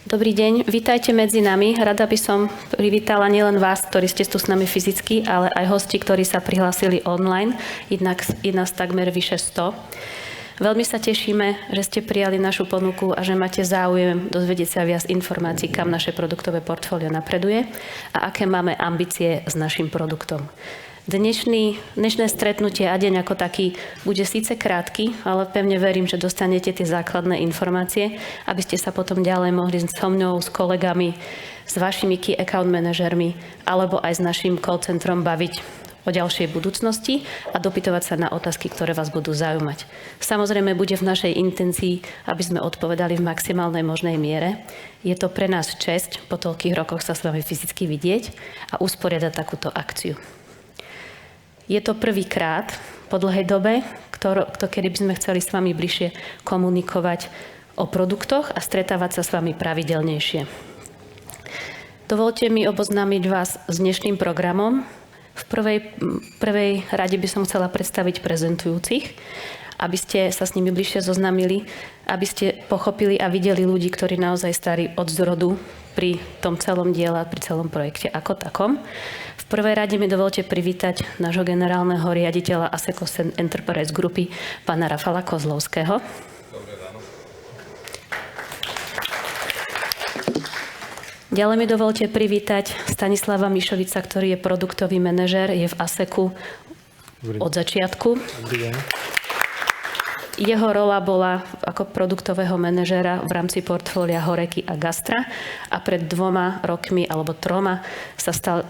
Dobrý deň, vítajte medzi nami. Rada by som privítala nielen vás, ktorí ste tu s nami fyzicky, ale aj hosti, ktorí sa prihlásili online. Je nás takmer vyše 100. Veľmi sa tešíme, že ste prijali našu ponuku a že máte záujem dozvedieť sa viac informácií, kam naše produktové portfólio napreduje a aké máme ambície s našim produktom. Dnešné stretnutie a deň ako taký bude síce krátky, ale pevne verím, že dostanete tie základné informácie, aby ste sa potom ďalej mohli so mnou, s kolegami, s vašimi key account manažermi alebo aj s našim call centrom baviť o ďalšej budúcnosti a dopytovať sa na otázky, ktoré vás budú zaujímať. Samozrejme, bude v našej intencii, aby sme odpovedali v maximálnej možnej miere. Je to pre nás česť po toľkých rokoch sa s vami fyzicky vidieť a usporiadať takúto akciu. Je to prvýkrát po dlhej dobe, kedy by sme chceli s vami bližšie komunikovať o produktoch a stretávať sa s vami pravidelnejšie. Dovolte mi oboznámiť vás s dnešným programom. V prvej rade by som chcela predstaviť prezentujúcich, aby ste sa s nimi bližšie zoznamili, aby ste pochopili a videli ľudí, ktorí naozaj stáli od zrodu pri tom celom diele, pri celom projekte ako takom. V prvej rade mi dovolte privítať nášho generálneho riaditeľa Asseco Enterprise Grupy, pána Rafala Kozlovského. Dobré ráno. Ďalej mi dovolte privítať Stanislava Mišovica, ktorý je produktový manažér, je v Assecu od začiatku. Dobrý deň. Jeho rola bola ako produktového manažéra v rámci portfólia Horeky a Gastra a pred 2 rokmi alebo 3 sa stal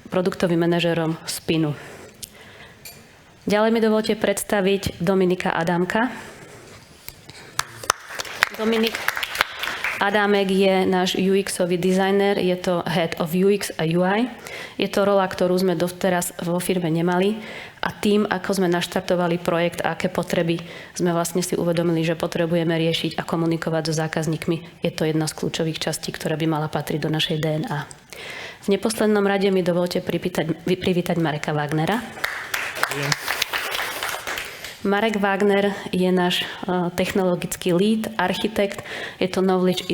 produktovým manažérom Spinu. Ďalej mi dovolte predstaviť Dominika Adámka. Dominik Adámek je náš UX-ový dizajner, je to Head of UX a UI. Je to rola, ktorú sme doteraz vo firme nemali a tým, ako sme naštartovali projekt a aké potreby sme vlastne si uvedomili, že potrebujeme riešiť a komunikovať so zákazníkmi, je to jedna z kľúčových častí, ktorá by mala patriť do našej DNA. V neposlednom rade mi dovolte privítať Mareka Wagnera. Marek Wagner je náš technologický lead, architekt. Je to knowledge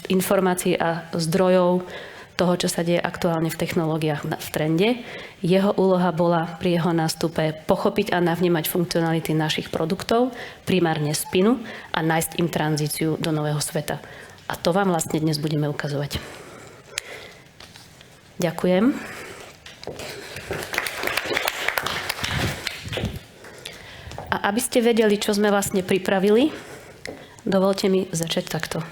informácií a zdrojov toho, čo sa deje aktuálne v technológiách v trende. Jeho úloha bola pri jeho nástupe pochopiť a navnímať funkcionality našich produktov, primárne Spinu, a nájsť im tranzíciu do nového sveta. A to vám vlastne dnes budeme ukazovať. Ďakujem. A aby ste vedeli, čo sme vlastne pripravili, dovolte mi začať takto.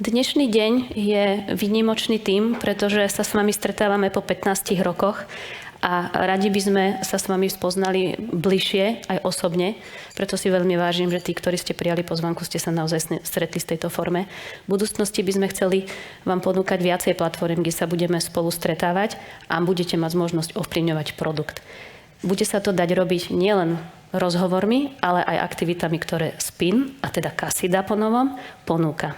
Dnešný deň je výnimočný tým, pretože sa s vami stretávame po 15 rokoch a radi by sme sa s vami spoznali bližšie, aj osobne. Preto si veľmi vážim, že tí, ktorí ste prijali pozvánku, ste sa naozaj stretli v tejto forme. V budúcnosti by sme chceli vám ponúkať viacej platform, kde sa budeme spolu stretávať a budete mať možnosť ovplyvňovať produkt. Bude sa to dať robiť nielen rozhovormi, ale aj aktivitami, ktoré Spin, a teda Casida po novom, ponúka.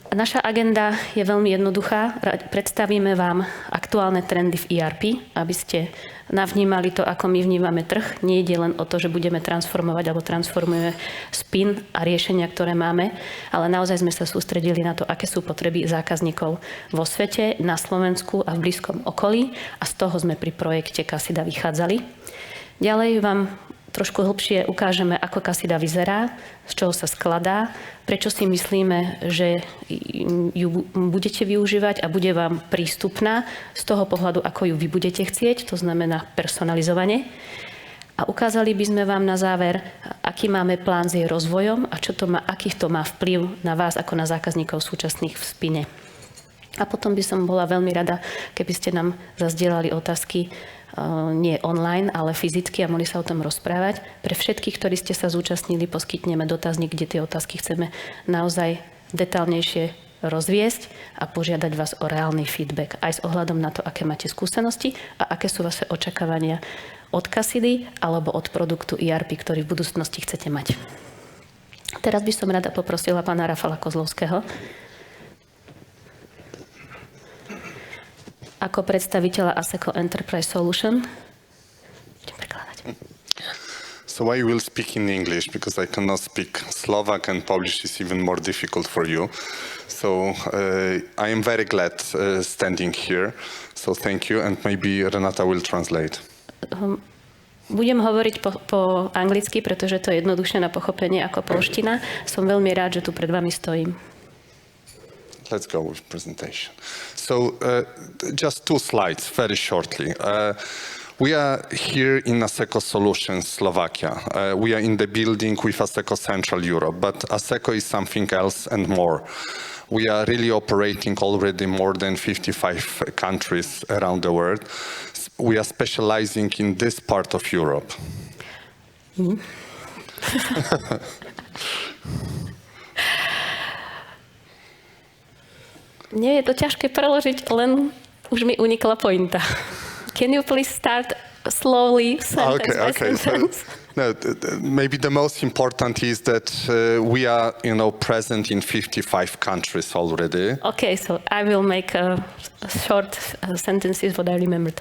Naša agenda je veľmi jednoduchá. Predstavíme vám aktuálne trendy v ERP, aby ste navnímali to, ako my vnímame trh. Nie ide len o to, že budeme transformovať alebo transformujeme spin a riešenia, ktoré máme, ale naozaj sme sa sústredili na to, aké sú potreby zákazníkov vo svete, na Slovensku a v blízkom okolí a z toho sme pri projekte Casida vychádzali. Ďalej vám trošku hlbšie ukážeme, ako Casida vyzerá, z čoho sa skladá, prečo si myslíme, že ju budete využívať a bude vám prístupná z toho pohľadu, ako ju vy budete chcieť, to znamená personalizovanie. A ukázali by sme vám na záver, aký máme plán s jej rozvojom a aký to má vplyv na vás ako na zákazníkov súčasných v spine. A potom by som bola veľmi rada, keby ste nám zazdielali otázky nie online, ale fyzicky a mohli sa o tom rozprávať. Pre všetkých, ktorí ste sa zúčastnili, poskytneme dotazník, kde tie otázky chceme naozaj detailnejšie rozviesť a požiadať vás o reálny feedback aj s ohľadom na to, aké máte skúsenosti a aké sú vaše očakávania od Casidy alebo od produktu ERP, ktorý v budúcnosti chcete mať. Teraz by som rada poprosila pána Rafala Kozlovského ako predstaviteľa ASECO Enterprise Solution. So I will speak in English because I cannot speak Slovak and Polish is even more difficult for you. So I am very glad standing here. So thank you and maybe Renata will translate. Budem hovoriť po anglicky, pretože to je jednoduchšie na pochopenie ako polština. Som veľmi rád, že tu pred vami stojím. Let's go with presentation. So just 2 slides very shortly. We are here in ASECO Solutions, Slovakia. We are in the building with ASECO Central Europe, but ASECO is something else and more. We are really operating already more than 55 countries around the world. We are specializing in this part of Europe. Nie je to ťažké preložiť, len už mi unikla pointa. Can you please start slowly, sentence by sentence? No, maybe the most important is that we are, present in 55 countries already. Okay, so I will make short sentences what I remembered.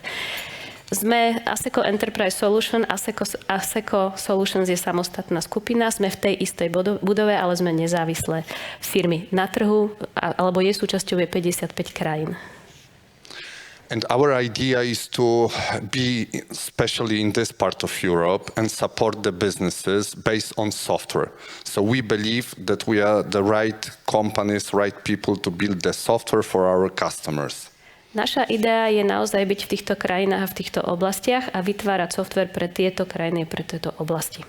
Sme ASECO Enterprise Solution. ASECO Solutions je samostatná skupina. Sme v tej istej budove, ale sme nezávislé firmy na trhu, alebo jej súčasťou je 55 krajín. And our idea is to be, especially in this part of Europe, and support the businesses based on software. So we believe that we are the right companies, right people to build the software for our customers. Naša idea je naozaj byť v týchto krajinách a v týchto oblastiach a vytvárať software pre tieto krajiny, pre tieto oblasti.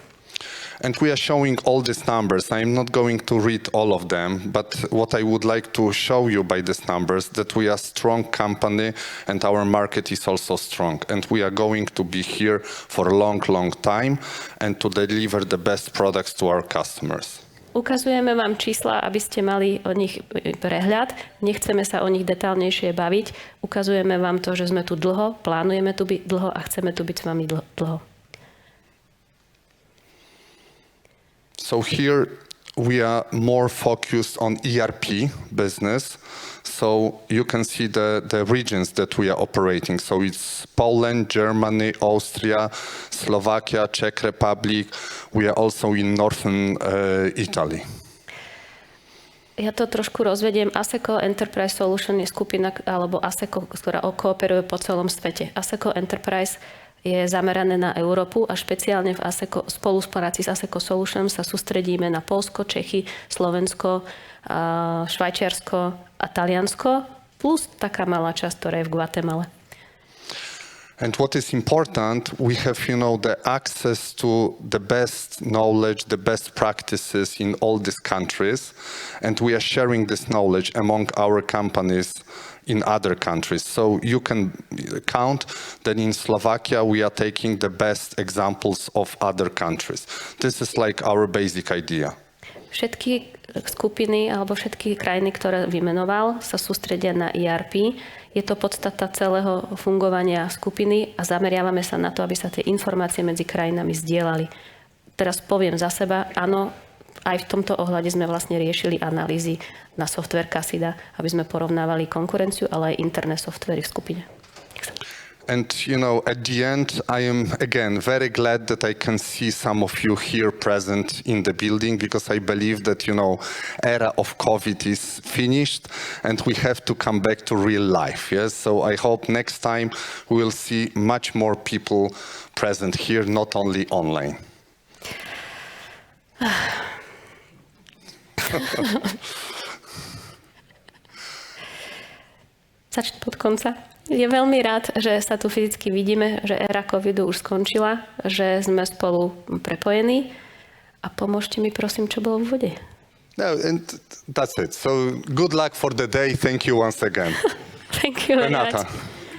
And we are showing all these numbers. I'm not going to read all of them, but what I would like to show you by these numbers that we are a strong company and our market is also strong. And we are going to be here for a long, long time and to deliver the best products to our customers. Ukazujeme vám čísla, aby ste mali o nich prehľad. Nechceme sa o nich detálnejšie baviť. Ukazujeme vám to, že sme tu dlho, plánujeme tu byť dlho a chceme tu byť s vami dlho. So here we are more focused on ERP business. So you can see the regions that we are operating. So it's Poland, Germany, Austria, Slovakia, Czech Republic. We are also in northern Italy. Ja to trošku rozvediem. ASECO Enterprise Solution je skupina, alebo ASECO, ktorá kooperuje po celom svete. ASECO Enterprise je zamerané na Európu a špeciálne v spolupráci s ASECO Solution sa sústredíme na Poľsko, Čechy, Slovensko, Švajčiarsko a Taliansko, plus taká malá časť, ktorá je v Guatemale. And what is important, we have, the access to the best knowledge, the best practices in all these countries, and we are sharing this knowledge among our companies in other countries. So you can count that in Slovakia we are taking the best examples of other countries. This is like our basic idea. Všetky skupiny alebo všetky krajiny, ktoré vymenoval, sa sústredia na ERP. Je to podstata celého fungovania skupiny a zameriavame sa na to, aby sa tie informácie medzi krajinami zdieľali. Teraz poviem za seba, áno, aj v tomto ohľade sme vlastne riešili analýzy na software Casida, aby sme porovnávali konkurenciu, ale aj interné softvery v skupine. And, at the end, I am, again, very glad that I can see some of you here present in the building because I believe that, era of COVID is finished and we have to come back to real life, yes? So I hope next time we will see much more people present here, not only online. Začne od konca. Je veľmi rád, že sa tu fyzicky vidíme, že éra covidu už skončila, že sme spolu prepojení. A pomôžte mi prosím, čo bolo v úvode. No, and that's it. So good luck for the day. Thank you once again. Thank you. Renata,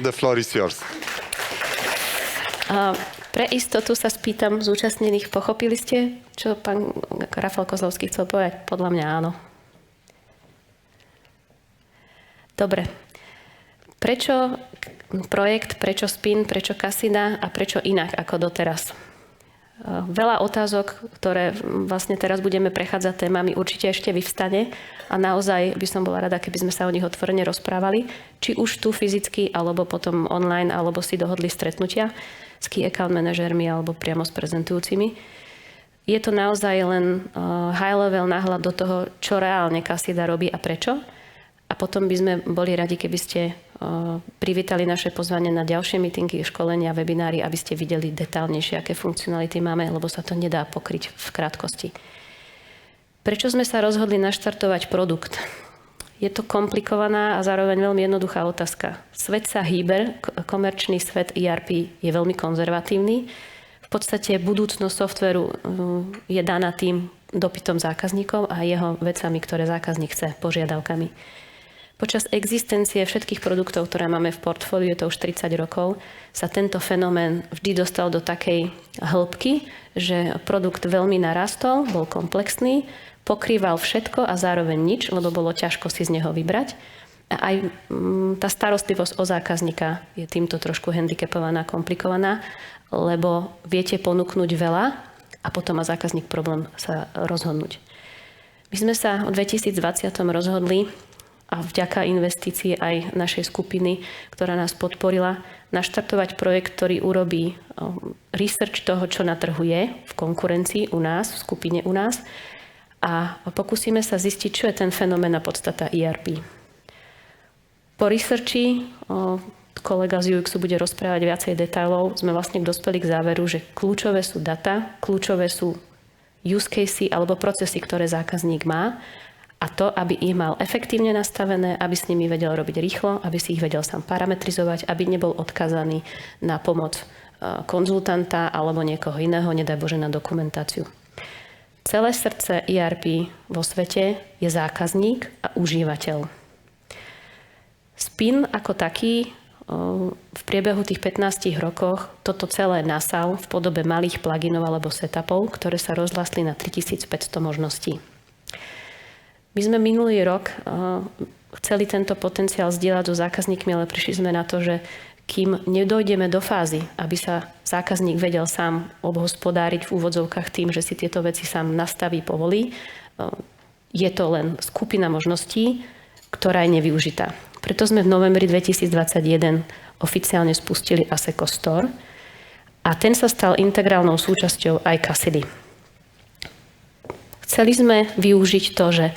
the floor is yours. Pre istotu sa spýtam zúčastnených, pochopili ste, čo pán Rafal Kozlovský chcel povedať? Podľa mňa áno. Dobre. Prečo projekt, prečo SPIN, prečo Casida a prečo inak ako doteraz? Veľa otázok, ktoré vlastne teraz budeme prechádzať témami, určite ešte vyvstane a naozaj by som bola rada, keby sme sa o nich otvorene rozprávali, či už tu fyzicky, alebo potom online, alebo si dohodli stretnutia s key account manažérmi alebo priamo s prezentujúcimi. Je to naozaj len high level náhľad do toho, čo reálne Casida robí a prečo. A potom by sme boli radi, keby ste privítali naše pozvanie na ďalšie meetingy, školenia, webinári, aby ste videli detálnejšie, aké funkcionality máme, lebo sa to nedá pokryť v krátkosti. Prečo sme sa rozhodli naštartovať produkt? Je to komplikovaná a zároveň veľmi jednoduchá otázka. Svet sa hýbe, komerčný svet ERP je veľmi konzervatívny. V podstate budúcnosť softvéru je daná tým dopytom zákazníkov a jeho vecami, ktoré zákazník chce, požiadavkami. Počas existencie všetkých produktov, ktoré máme v portfóliu, je to už 30 rokov, sa tento fenomén vždy dostal do takej hĺbky, že produkt veľmi narastol, bol komplexný, pokrýval všetko a zároveň nič, lebo bolo ťažko si z neho vybrať. A aj tá starostlivosť o zákazníka je týmto trošku handicapovaná, komplikovaná, lebo viete ponúknuť veľa a potom má zákazník problém sa rozhodnúť. My sme sa v 2020 rozhodli, a vďaka investícii aj našej skupiny, ktorá nás podporila, naštartovať projekt, ktorý urobí research toho, čo na trhu je v konkurencii u nás, v skupine u nás a pokúsime sa zistiť, čo je ten fenomén a podstata ERP. Po researchi, kolega z UX bude rozprávať viacej detailov, sme vlastne dospeli k záveru, že kľúčové sú data, kľúčové sú use casey alebo procesy, ktoré zákazník má, a to, aby ich mal efektívne nastavené, aby s nimi vedel robiť rýchlo, aby si ich vedel sám parametrizovať, aby nebol odkazaný na pomoc konzultanta alebo niekoho iného, nedaj Bože na dokumentáciu. Celé srdce ERP vo svete je zákazník a užívateľ. SPIN ako taký v priebehu tých 15 rokoch toto celé nasal v podobe malých pluginov alebo setupov, ktoré sa rozrastli na 3500 možností. My sme minulý rok chceli tento potenciál zdieľať so zákazníkmi, ale prišli sme na to, že kým nedojdeme do fázy, aby sa zákazník vedel sám obhospodáriť v úvodzovkách tým, že si tieto veci sám nastaví, povolí, je to len skupina možností, ktorá je nevyužitá. Preto sme v novembri 2021 oficiálne spustili Asseco Store a ten sa stal integrálnou súčasťou aj Casidy. Chceli sme využiť to, že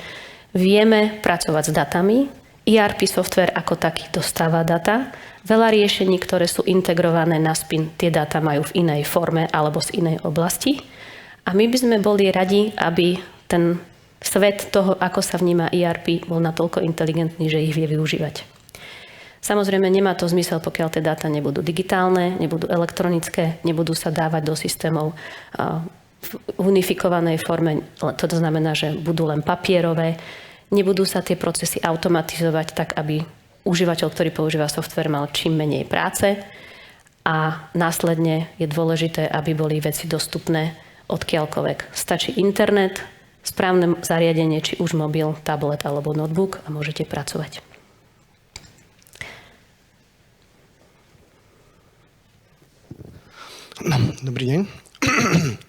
vieme pracovať s datami, ERP software ako taký dostáva data, veľa riešení, ktoré sú integrované na SPIN, tie dáta majú v inej forme alebo z inej oblasti a my by sme boli radi, aby ten svet toho, ako sa vníma ERP, bol natoľko inteligentný, že ich vie využívať. Samozrejme, nemá to zmysel, pokiaľ tie dáta nebudú digitálne, nebudú elektronické, nebudú sa dávať do systémov v unifikovanej forme, to znamená, že budú len papierové, nebudú sa tie procesy automatizovať tak, aby užívateľ, ktorý používa software, mal čím menej práce a následne je dôležité, aby boli veci dostupné odkiaľkoľvek. Stačí internet, správne zariadenie, či už mobil, tablet alebo notebook a môžete pracovať. Dobrý deň.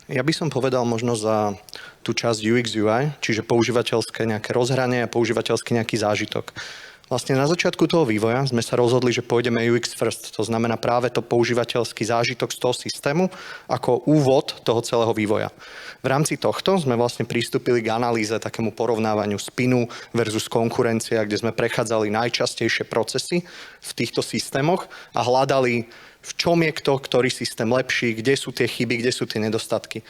Ja by som povedal možno za tú časť UX UI, čiže používateľské nejaké rozhranie a používateľský nejaký zážitok. Vlastne na začiatku toho vývoja sme sa rozhodli, že pôjdeme UX first, to znamená práve to používateľský zážitok z toho systému ako úvod toho celého vývoja. V rámci tohto sme vlastne pristúpili k analýze, takému porovnávaniu spinu versus konkurencia, kde sme prechádzali najčastejšie procesy v týchto systémoch a hľadali, v čom je ktorý systém lepší, kde sú tie chyby, kde sú tie nedostatky.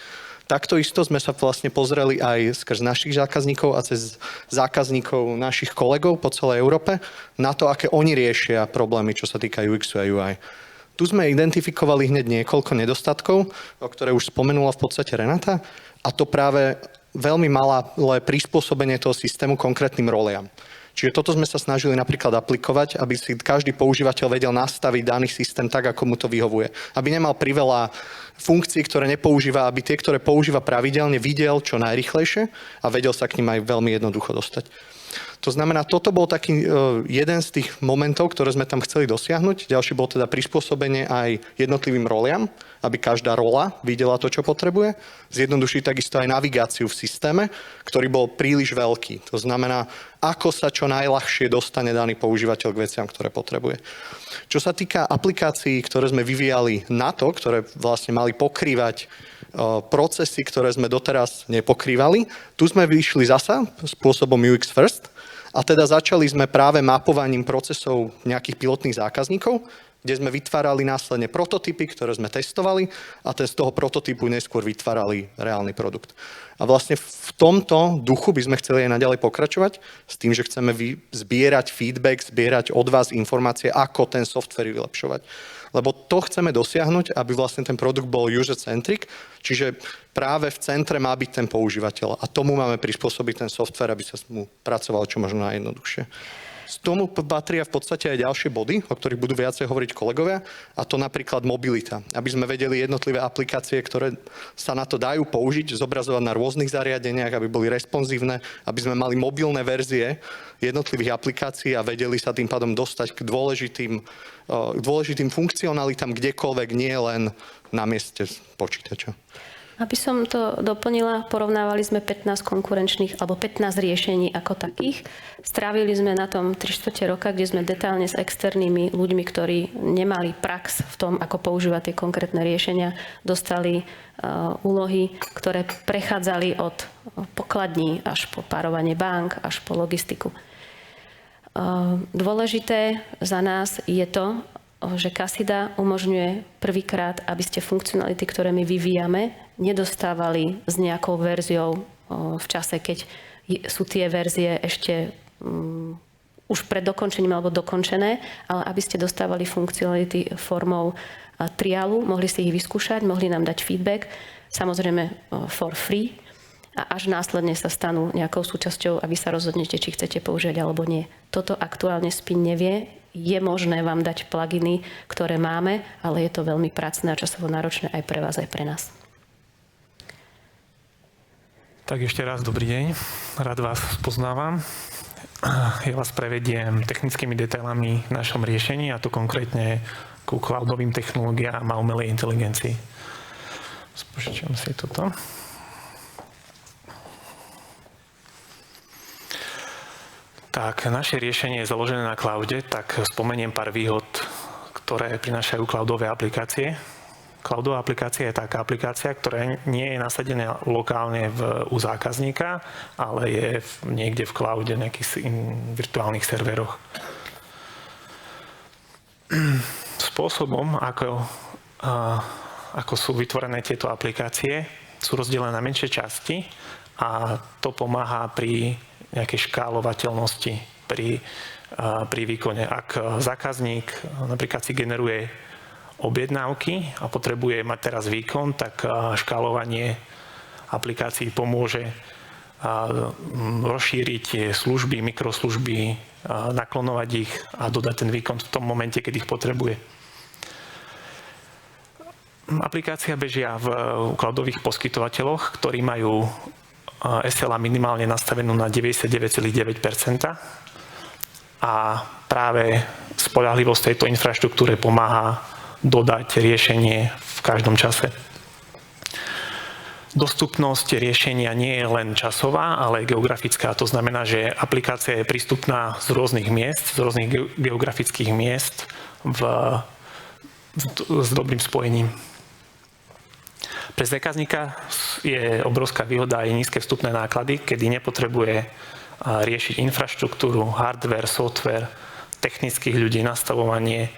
Takto isto sme sa vlastne pozreli aj skrz našich zákazníkov a cez zákazníkov našich kolegov po celej Európe na to, aké oni riešia problémy, čo sa týka UX a UI. Tu sme identifikovali hneď niekoľko nedostatkov, o ktoré už spomenula v podstate Renata, a to práve veľmi malé prispôsobenie toho systému konkrétnym roliam. Čiže toto sme sa snažili napríklad aplikovať, aby si každý používateľ vedel nastaviť daný systém tak, ako mu to vyhovuje. Aby nemal priveľa funkcií, ktoré nepoužíva, aby tie, ktoré používa pravidelne, videl čo najrýchlejšie a vedel sa k nim aj veľmi jednoducho dostať. To znamená, toto bol taký jeden z tých momentov, ktoré sme tam chceli dosiahnuť. Ďalší bol teda prispôsobenie aj jednotlivým roliam, aby každá rola videla to, čo potrebuje. Zjednodušiť takisto aj navigáciu v systéme, ktorý bol príliš veľký. To znamená, ako sa čo najľahšie dostane daný používateľ k veciam, ktoré potrebuje. Čo sa týka aplikácií, ktoré sme vyvíjali na to, ktoré vlastne mali pokrývať procesy, ktoré sme doteraz nepokrývali, tu sme vyšli zasa spôsobom UX first a teda začali sme práve mapovaním procesov nejakých pilotných zákazníkov, kde sme vytvárali následne prototypy, ktoré sme testovali a z toho prototypu neskôr vytvárali reálny produkt. A vlastne v tomto duchu by sme chceli aj naďalej pokračovať s tým, že chceme zbierať feedback, zbierať od vás informácie, ako ten software vylepšovať. Lebo to chceme dosiahnuť, aby vlastne ten produkt bol user-centric, čiže práve v centre má byť ten používateľ a tomu máme prispôsobiť ten software, aby sa mu pracovalo čo možno najjednoduchšie. Z tomu patria v podstate aj ďalšie body, o ktorých budú viacej hovoriť kolegovia, a to napríklad mobilita. Aby sme vedeli jednotlivé aplikácie, ktoré sa na to dajú použiť, zobrazovať na rôznych zariadeniach, aby boli responsívne, aby sme mali mobilné verzie jednotlivých aplikácií a vedeli sa tým pádom dostať k dôležitým funkcionalitám kdekoľvek, nie len na mieste počítača. Aby som to doplnila, porovnávali sme 15 konkurenčných alebo 15 riešení ako takých. Strávili sme na tom 3/4 roka, kde sme detálne s externými ľuďmi, ktorí nemali prax v tom, ako používať tie konkrétne riešenia, dostali úlohy, ktoré prechádzali od pokladní až po párovanie bank, až po logistiku. Dôležité za nás je to, že Casida umožňuje prvýkrát, aby ste funkcionality, ktoré my vyvíjame, nedostávali s nejakou verziou v čase, keď sú tie verzie ešte už pred dokončením alebo dokončené, ale aby ste dostávali funkcionality formou triálu, mohli si ich vyskúšať, mohli nám dať feedback, samozrejme for free, a až následne sa stanú nejakou súčasťou a vy sa rozhodnete, či chcete použiť alebo nie. Toto aktuálne Spin nevie. Je možné vám dať pluginy, ktoré máme, ale je to veľmi pracné a časovo náročné aj pre vás, aj pre nás. Tak ešte raz dobrý deň. Rád vás spoznávam. Ja vás prevediem technickými detailami v našom riešení, a to konkrétne ku cloudovým technológiám a umelej inteligencii. Spožičam si toto. Tak, naše riešenie je založené na cloude, tak spomeniem pár výhod, ktoré prinášajú cloudové aplikácie. Cloudová aplikácia je taká aplikácia, ktorá nie je nasadená lokálne u zákazníka, ale je niekde v cloude, nejakých virtuálnych serveroch. Spôsobom, ako sú vytvorené tieto aplikácie, sú rozdelené na menšie časti a to pomáha pri nejakej škálovateľnosti pri výkone. Ak zákazník napríklad si generuje objednávky a potrebuje mať teraz výkon, tak škálovanie aplikácií pomôže rozšíriť tie služby, mikroslužby, naklonovať ich a dodať ten výkon v tom momente, keď ich potrebuje. Aplikácia bežia v cloudových poskytovateľoch, ktorí majú SLA minimálne nastavenú na 99,9% a práve spoľahlivosť tejto infraštruktúre pomáha dodať riešenie v každom čase. Dostupnosť riešenia nie je len časová, ale aj geografická. To znamená, že aplikácia je prístupná z rôznych miest, z rôznych geografických miest s dobrým spojením. Pre zákazníka je obrovská výhoda aj nízke vstupné náklady, kedy nepotrebuje riešiť infraštruktúru, hardware, software, technických ľudí, nastavovanie,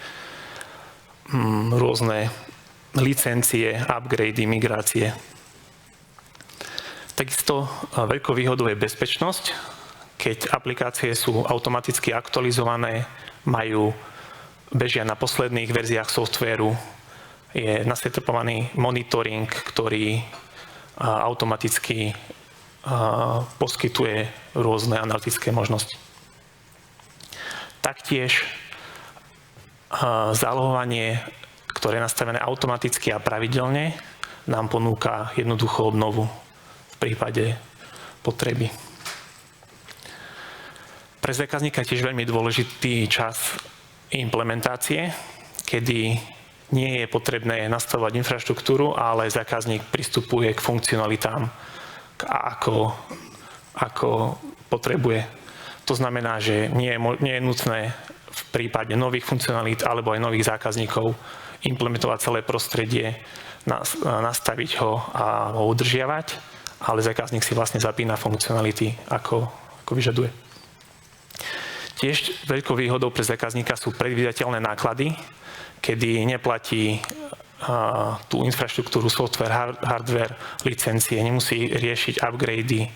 rôzne licencie, upgrady, migrácie. Takisto veľkou výhodou je bezpečnosť, keď aplikácie sú automaticky aktualizované, bežia na posledných verziách softvéru, je nasetupovaný monitoring, ktorý automaticky poskytuje rôzne analytické možnosti. Taktiež zálohovanie, ktoré je nastavené automaticky a pravidelne, nám ponúka jednoduchú obnovu v prípade potreby. Pre zákazníka je tiež veľmi dôležitý čas implementácie, kedy nie je potrebné nastavovať infraštruktúru, ale zákazník pristupuje k funkcionalitám ako potrebuje. To znamená, že nie je nutné v prípade nových funkcionalít alebo aj nových zákazníkov implementovať celé prostredie, nastaviť ho a ho udržiavať, ale zákazník si vlastne zapína funkcionality, ako vyžaduje. Tiež veľkou výhodou pre zákazníka sú predvídateľné náklady, kedy neplatí tú infraštruktúru, software, hardware, licencie, nemusí riešiť upgrady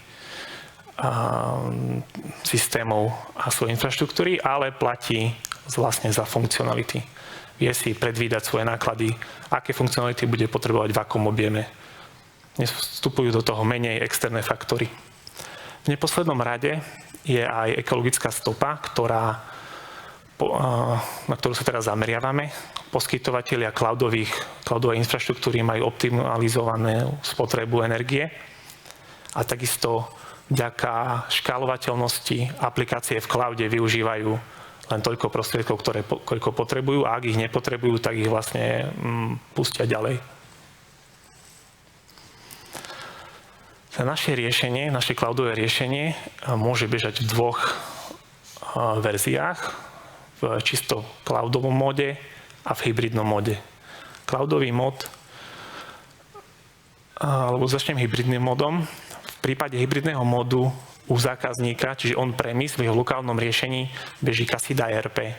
systémov a svojej infraštruktúry, ale platí vlastne za funkcionality. Vie si predvídať svoje náklady, aké funkcionality bude potrebovať v akom objeme. Vstupujú do toho menej externé faktory. V neposlednom rade je aj ekologická stopa, na ktorú sa teraz zameriavame. Poskytovatelia cloudovej infraštruktúry majú optimalizovanú spotrebu energie a takisto vďaka škálovateľnosti aplikácie v cloude využívajú len toľko prostriedkov, koľko potrebujú, a ak ich nepotrebujú, tak ich vlastne pustia ďalej. Naše cloudové riešenie môže bežať v dvoch verziách, v čisto cloudovom móde a v hybridnom móde. Cloudový mód, alebo začnem hybridným módom. V prípade hybridného módu u zákazníka, čiže on-premise v jeho lokálnom riešení, beží Casida ERP.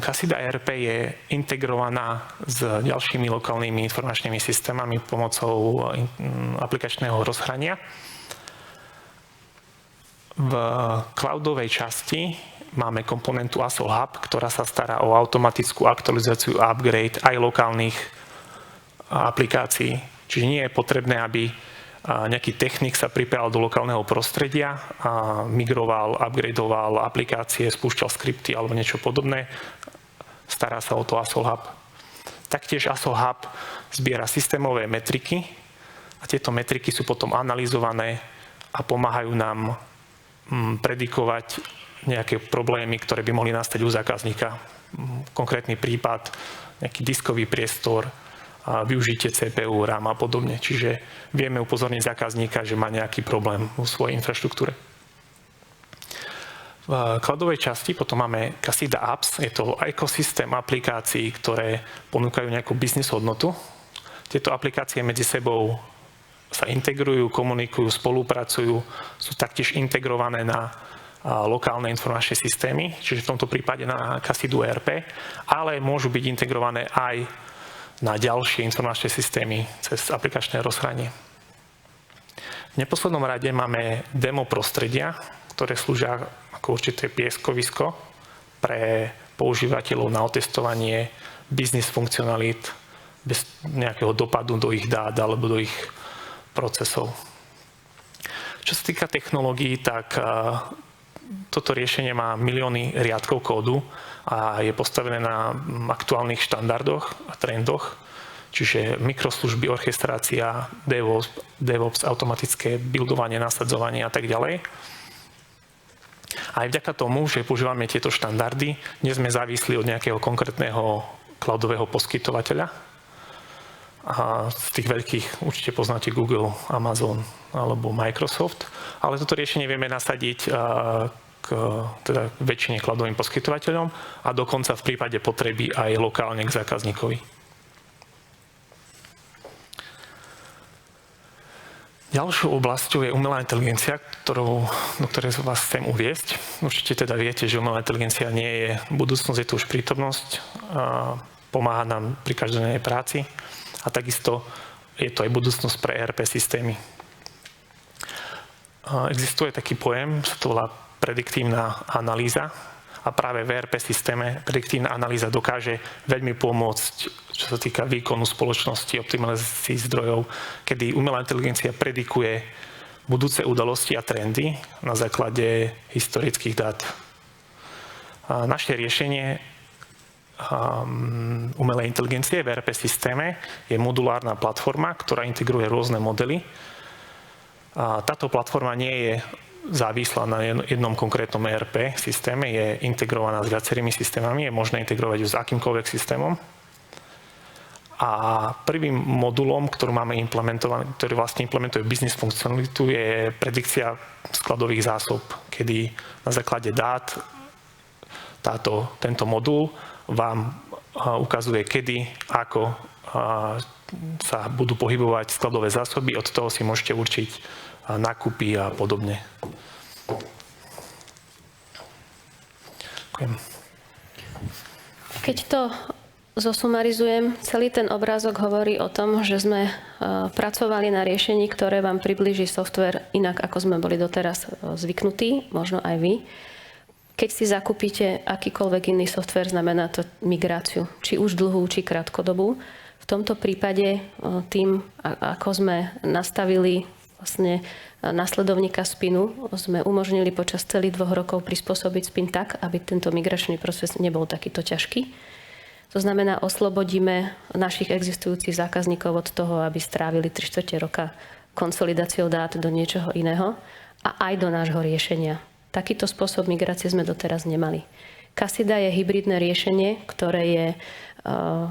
Casida ERP je integrovaná s ďalšími lokálnymi informačnými systémami pomocou aplikačného rozhrania. V cloudovej časti máme komponentu ASO Hub, ktorá sa stará o automatickú aktualizáciu a upgrade aj lokálnych aplikácií. Čiže nie je potrebné, aby nejaký technik sa pripájal do lokálneho prostredia a migroval, upgradeoval aplikácie, spúšťal skripty alebo niečo podobné. Stará sa o to ASO Hub. Taktiež ASO Hub zbiera systémové metriky a tieto metriky sú potom analyzované a pomáhajú nám predikovať nejaké problémy, ktoré by mohli nastať u zákazníka. Konkrétny prípad, nejaký diskový priestor, využitie CPU, RAM a podobne. Čiže vieme upozorniť zákazníka, že má nejaký problém vo svojej infraštruktúre. V cloudovej časti potom máme Casida Apps. Je to ekosystém aplikácií, ktoré ponúkajú nejakú biznis hodnotu. Tieto aplikácie medzi sebou sa integrujú, komunikujú, spolupracujú, sú taktiež integrované na lokálne informačné systémy, čiže v tomto prípade na Casidu ERP, ale môžu byť integrované aj na ďalšie informačné systémy cez aplikačné rozhranie. V neposlednom rade máme demo prostredia, ktoré slúžia ako určité pieskovisko pre používateľov na otestovanie biznis funkcionalít bez nejakého dopadu do ich dát alebo do ich procesov. Čo sa týka technológií, tak toto riešenie má milióny riadkov kódu a je postavené na aktuálnych štandardoch a trendoch, čiže mikroslužby, orchestrácia, DevOps, automatické buildovanie, nasadzovanie a tak ďalej. Aj vďaka tomu, že používame tieto štandardy, nie sme závislí od nejakého konkrétneho cloudového poskytovateľa. A z tých veľkých určite poznáte Google, Amazon alebo Microsoft, ale toto riešenie vieme nasadiť k teda väčšine cloudovým poskytovateľom a dokonca v prípade potreby aj lokálne k zákazníkovi. Ďalšou oblasťou je umelá inteligencia, do ktorej vás chcem uviesť. Určite teda viete, že umelá inteligencia nie je budúcnosť, je to už prítomnosť, pomáha nám pri každodennej práci a takisto je to aj budúcnosť pre ERP systémy. Existuje taký pojem, sa to volá prediktívna analýza a práve v ERP systéme prediktívna analýza dokáže veľmi pomôcť, čo sa týka výkonu spoločnosti, optimalizácii zdrojov, kedy umelá inteligencia predikuje budúce udalosti a trendy na základe historických dát. A naše riešenie umelej inteligencie v ERP systéme je modulárna platforma, ktorá integruje rôzne modely. A táto platforma nie je závislá na jednom konkrétnom ERP systéme, je integrovaná s viacerými systémami, je možné integrovať ju s akýmkoľvek systémom. A prvým modulom, ktorý máme implementovaný, ktorý vlastne implementuje business funkcionalitu, je predikcia skladových zásob, kedy na základe dát tento modul vám ukazuje, kedy, ako sa budú pohybovať skladové zásoby, od toho si môžete určiť nákupy a podobne. Ďakujem. Keď to zosumarizujem, celý ten obrázok hovorí o tom, že sme pracovali na riešení, ktoré vám priblíži software inak, ako sme boli doteraz zvyknutí, možno aj vy. Keď si zakúpite akýkoľvek iný software, znamená to migráciu, či už dlhú, či krátkodobú. V tomto prípade tým, ako sme nastavili vlastne nasledovníka spinu, sme umožnili počas celých 2 rokov prispôsobiť spin tak, aby tento migračný proces nebol takýto ťažký. To znamená, oslobodíme našich existujúcich zákazníkov od toho, aby strávili 3/4 roka konsolidáciou dát do niečoho iného a aj do nášho riešenia. Takýto spôsob migrácie sme doteraz nemali. Casida je hybridné riešenie, ktoré je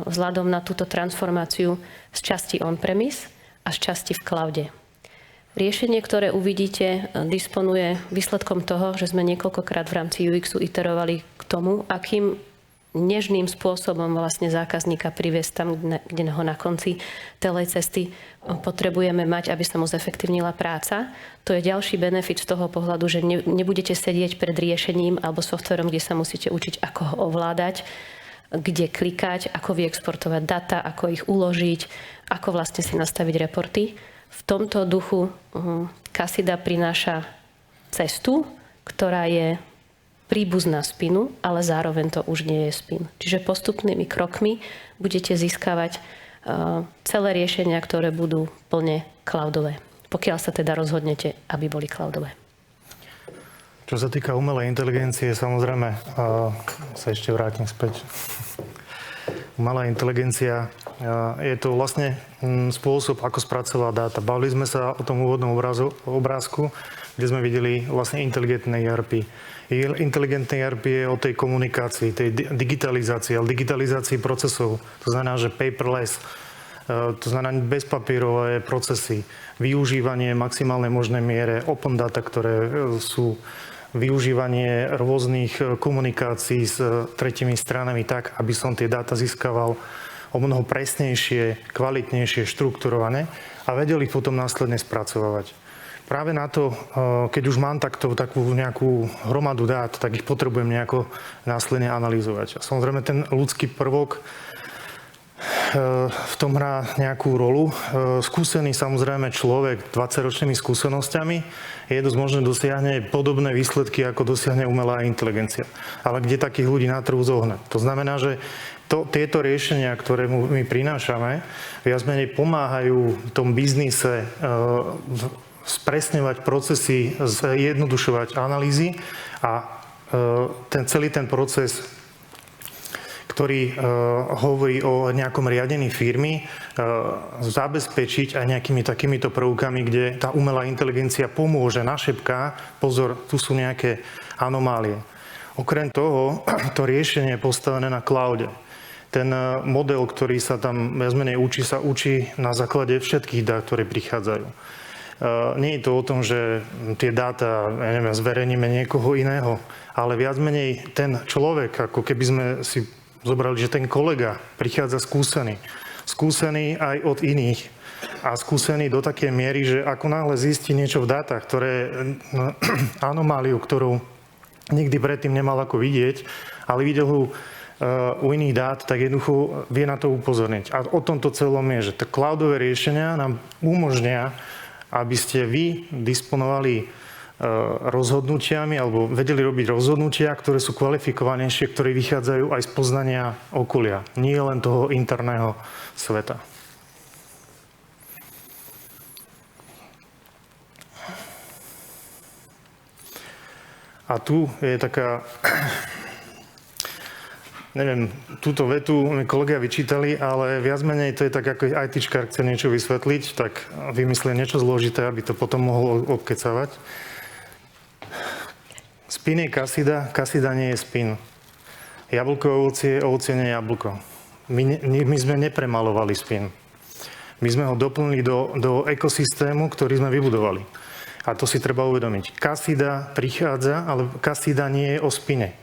vzhľadom na túto transformáciu z časti on-premise a z časti v cloude. Riešenie, ktoré uvidíte, disponuje výsledkom toho, že sme niekoľkokrát v rámci UX-u iterovali k tomu, akým nežným spôsobom vlastne zákazníka priviesť tam, kde ho na konci celej cesty potrebujeme mať, aby sa mu zefektívnila práca. To je ďalší benefit z toho pohľadu, že nebudete sedieť pred riešením alebo softverom, kde sa musíte učiť, ako ho ovládať, kde klikať, ako vyexportovať data, ako ich uložiť, ako vlastne si nastaviť reporty. V tomto duchu Casida prináša cestu, ktorá je príbuzná spinu, ale zároveň to už nie je spin. Čiže postupnými krokmi budete získavať celé riešenia, ktoré budú plne cloudové. Pokiaľ sa teda rozhodnete, aby boli cloudové. Čo sa týka umelej inteligencie, samozrejme, sa ešte vrátim späť. Umelá inteligencia je to vlastne spôsob, ako spracovať dáta. Bavili sme sa o tom úvodnom obrázku, kde sme videli vlastne inteligentné ERP. Inteligentné ERP je o tej komunikácii, tej digitalizácii, ale digitalizácii procesov. To znamená, že paperless, to znamená bezpapierové procesy, využívanie maximálnej možnej miere open data, ktoré sú využívanie rôznych komunikácií s tretími stranami tak, aby som tie dáta získaval o mnoho presnejšie, kvalitnejšie, štrukturované a vedel ich potom následne spracovávať. Práve na to, keď už mám takú nejakú hromadu dát, tak ich potrebujem nejako následne analyzovať. A samozrejme ten ľudský prvok v tom hrá nejakú rolu. Skúsený samozrejme človek 20-ročnými skúsenosťami je dosť možné dosiahne podobné výsledky, ako dosiahne umelá inteligencia. Ale kde takých ľudí na trhu zohne? To znamená, že tieto riešenia, ktoré my prinášame, viac menej pomáhajú v tom biznise spresňovať procesy, zjednodušovať analýzy a celý ten proces, ktorý hovorí o nejakom riadení firmy, zabezpečiť aj nejakými takýmito prvkami, kde tá umelá inteligencia pomôže, našepká, pozor, tu sú nejaké anomálie. Okrem toho, to riešenie je postavené na cloude. ten model, ktorý sa tam viac menej učí, sa učí na základe všetkých dát, ktoré prichádzajú. Nie je to o tom, že tie dáta, zverejníme niekoho iného, ale viac menej ten človek, ako keby sme si zobrali, že ten kolega prichádza skúsený aj od iných a skúsený do takej miery, že ako náhle zistí niečo v dátach, ktoré anomáliu, ktorú nikdy predtým nemal ako vidieť, ale videl ho u iných dát, tak jednoducho vie na to upozorniť. A o tomto celom je, že tie cloudové riešenia nám umožnia, aby ste vy disponovali rozhodnutiami alebo vedeli robiť rozhodnutia, ktoré sú kvalifikovanejšie, ktoré vychádzajú aj z poznania okolia, nie len toho interného sveta. A tu je taká, neviem, túto vetu mi kolegovia vyčítali, ale viac menej to je tak, ako ITčkár chce niečo vysvetliť, tak vymyslí niečo zložité, aby to potom mohol obkecavať. Spin je kasida nie je spin. Jablko je ovocie nie je jablko. My sme nepremalovali spin. My sme ho doplnili do ekosystému, ktorý sme vybudovali. A to si treba uvedomiť. Kasida prichádza, ale kasida nie je o spine.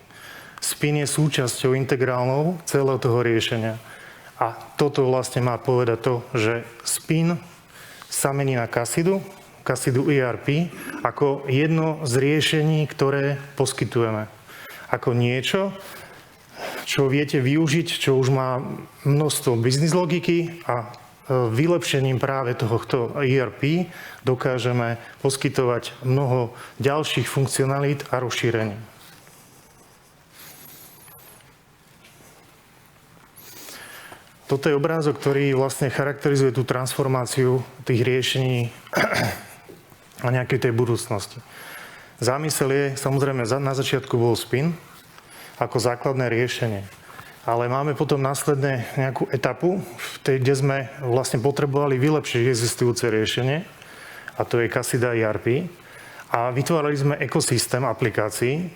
Spin je súčasťou integrálnou celého toho riešenia. A toto vlastne má povedať to, že spin sa mení na kasidu ERP, ako jedno z riešení, ktoré poskytujeme. Ako niečo, čo viete využiť, čo už má množstvo business logiky a vylepšením práve tohto ERP dokážeme poskytovať mnoho ďalších funkcionalít a rozšírení. Toto je obrázok, ktorý vlastne charakterizuje tú transformáciu tých riešení a nejakej tej budúcnosti. Zámysel je, samozrejme, na začiatku bol spin ako základné riešenie. Ale máme potom následne nejakú etapu, kde sme vlastne potrebovali vylepšiť existujúce riešenie, a to je Kasida ERP. A vytvárali sme ekosystém aplikácií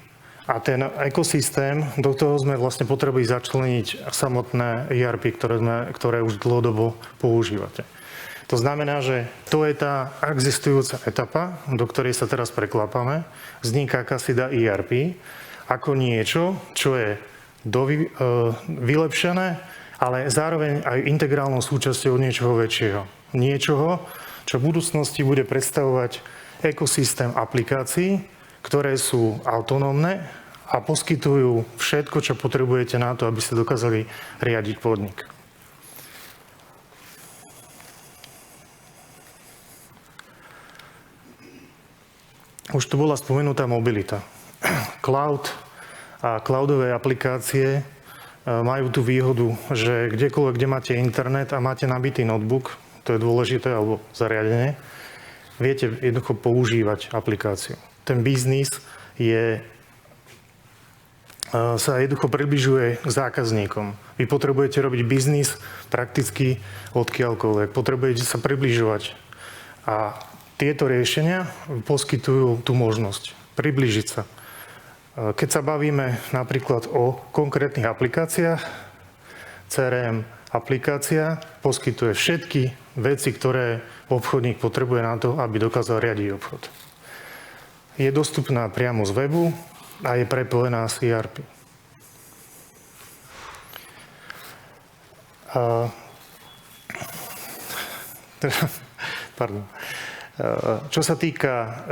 a ten ekosystém, do toho sme vlastne potrebovali začleniť samotné ERP, ktoré už dlhodobo používate. To znamená, že to je tá existujúca etapa, do ktorej sa teraz preklapame. Vzniká Kasida ERP ako niečo, čo je vylepšené, ale zároveň aj integrálnou súčasťou niečoho väčšieho. Niečoho, čo v budúcnosti bude predstavovať ekosystém aplikácií, ktoré sú autonómne a poskytujú všetko, čo potrebujete na to, aby ste dokázali riadiť podnik. Už tu bola spomenutá mobilita. Cloud a cloudové aplikácie majú tú výhodu, že kdekoľvek, kde máte internet a máte nabitý notebook, to je dôležité, alebo zariadenie, viete jednoducho používať aplikáciu. Ten biznis sa jednoducho približuje k zákazníkom. Vy potrebujete robiť biznis prakticky odkiaľkoľvek. Potrebujete sa približovať. A tieto riešenia poskytujú tú možnosť približiť sa. Keď sa bavíme napríklad o konkrétnych aplikáciách, CRM aplikácia poskytuje všetky veci, ktoré obchodník potrebuje na to, aby dokázal riadiť obchod. Je dostupná priamo z webu a je prepojená s ERP. Čo sa týka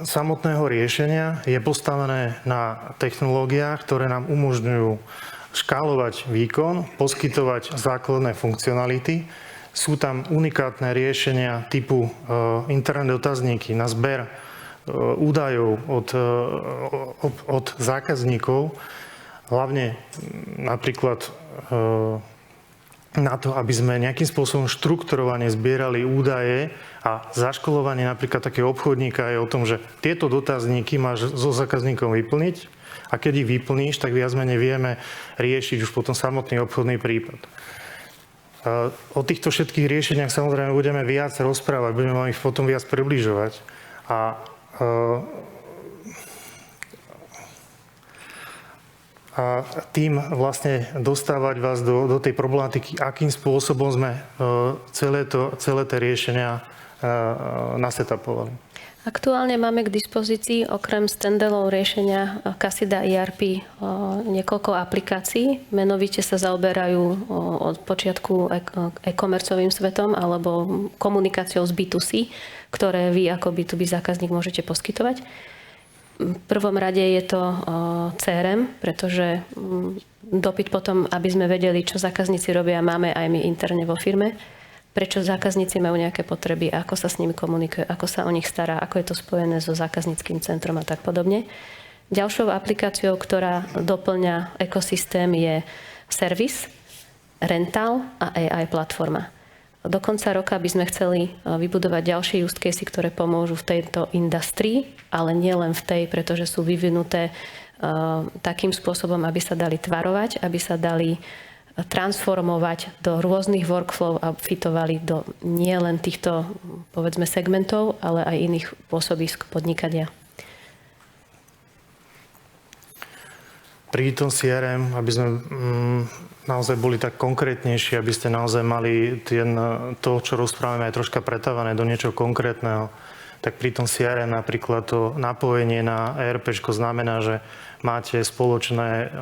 samotného riešenia, je postavené na technológiách, ktoré nám umožňujú škálovať výkon, poskytovať základné funkcionality. Sú tam unikátne riešenia typu internet dotazníky na zber údajov od zákazníkov, hlavne napríklad na to, aby sme nejakým spôsobom štrukturovane zbierali údaje a zaškolovanie napríklad takého obchodníka je o tom, že tieto dotazníky máš so zákazníkom vyplniť a keď ich vyplníš, tak viac menej vieme riešiť už potom samotný obchodný prípad. O týchto všetkých riešeniach samozrejme budeme viac rozprávať, budeme vám ich potom viac približovať. A a tým vlastne dostávať vás do tej problematiky, akým spôsobom sme celé tie riešenia nasetapovali. Aktuálne máme k dispozícii okrem standalone riešenia Casida ERP niekoľko aplikácií. Menovite sa zaoberajú od počiatku e-commerceovým svetom alebo komunikáciou z B2C, ktoré vy ako B2B zákazník môžete poskytovať. V prvom rade je to CRM, pretože dopyt potom, aby sme vedeli, čo zákazníci robia, máme aj my interne vo firme. Prečo zákazníci majú nejaké potreby, ako sa s nimi komunikuje, ako sa o nich stará, ako je to spojené so zákazníckym centrom a tak podobne. Ďalšou aplikáciou, ktorá doplňa ekosystém, je servis, rental a AI platforma. Do konca roka by sme chceli vybudovať ďalšie use casey, ktoré pomôžu v tejto industrii, ale nie len v tej, pretože sú vyvinuté takým spôsobom, aby sa dali tvarovať, aby sa dali transformovať do rôznych workflow a fitovali do nie len týchto, povedzme, segmentov, ale aj iných pôsobisk podnikania. Pri tom CRM, aby sme naozaj boli tak konkrétnejší, aby ste naozaj mali to, čo rozprávame, aj troška pretávané do niečoho konkrétneho, tak pri tom CRM napríklad to napojenie na ERPčko znamená, že máte spoločné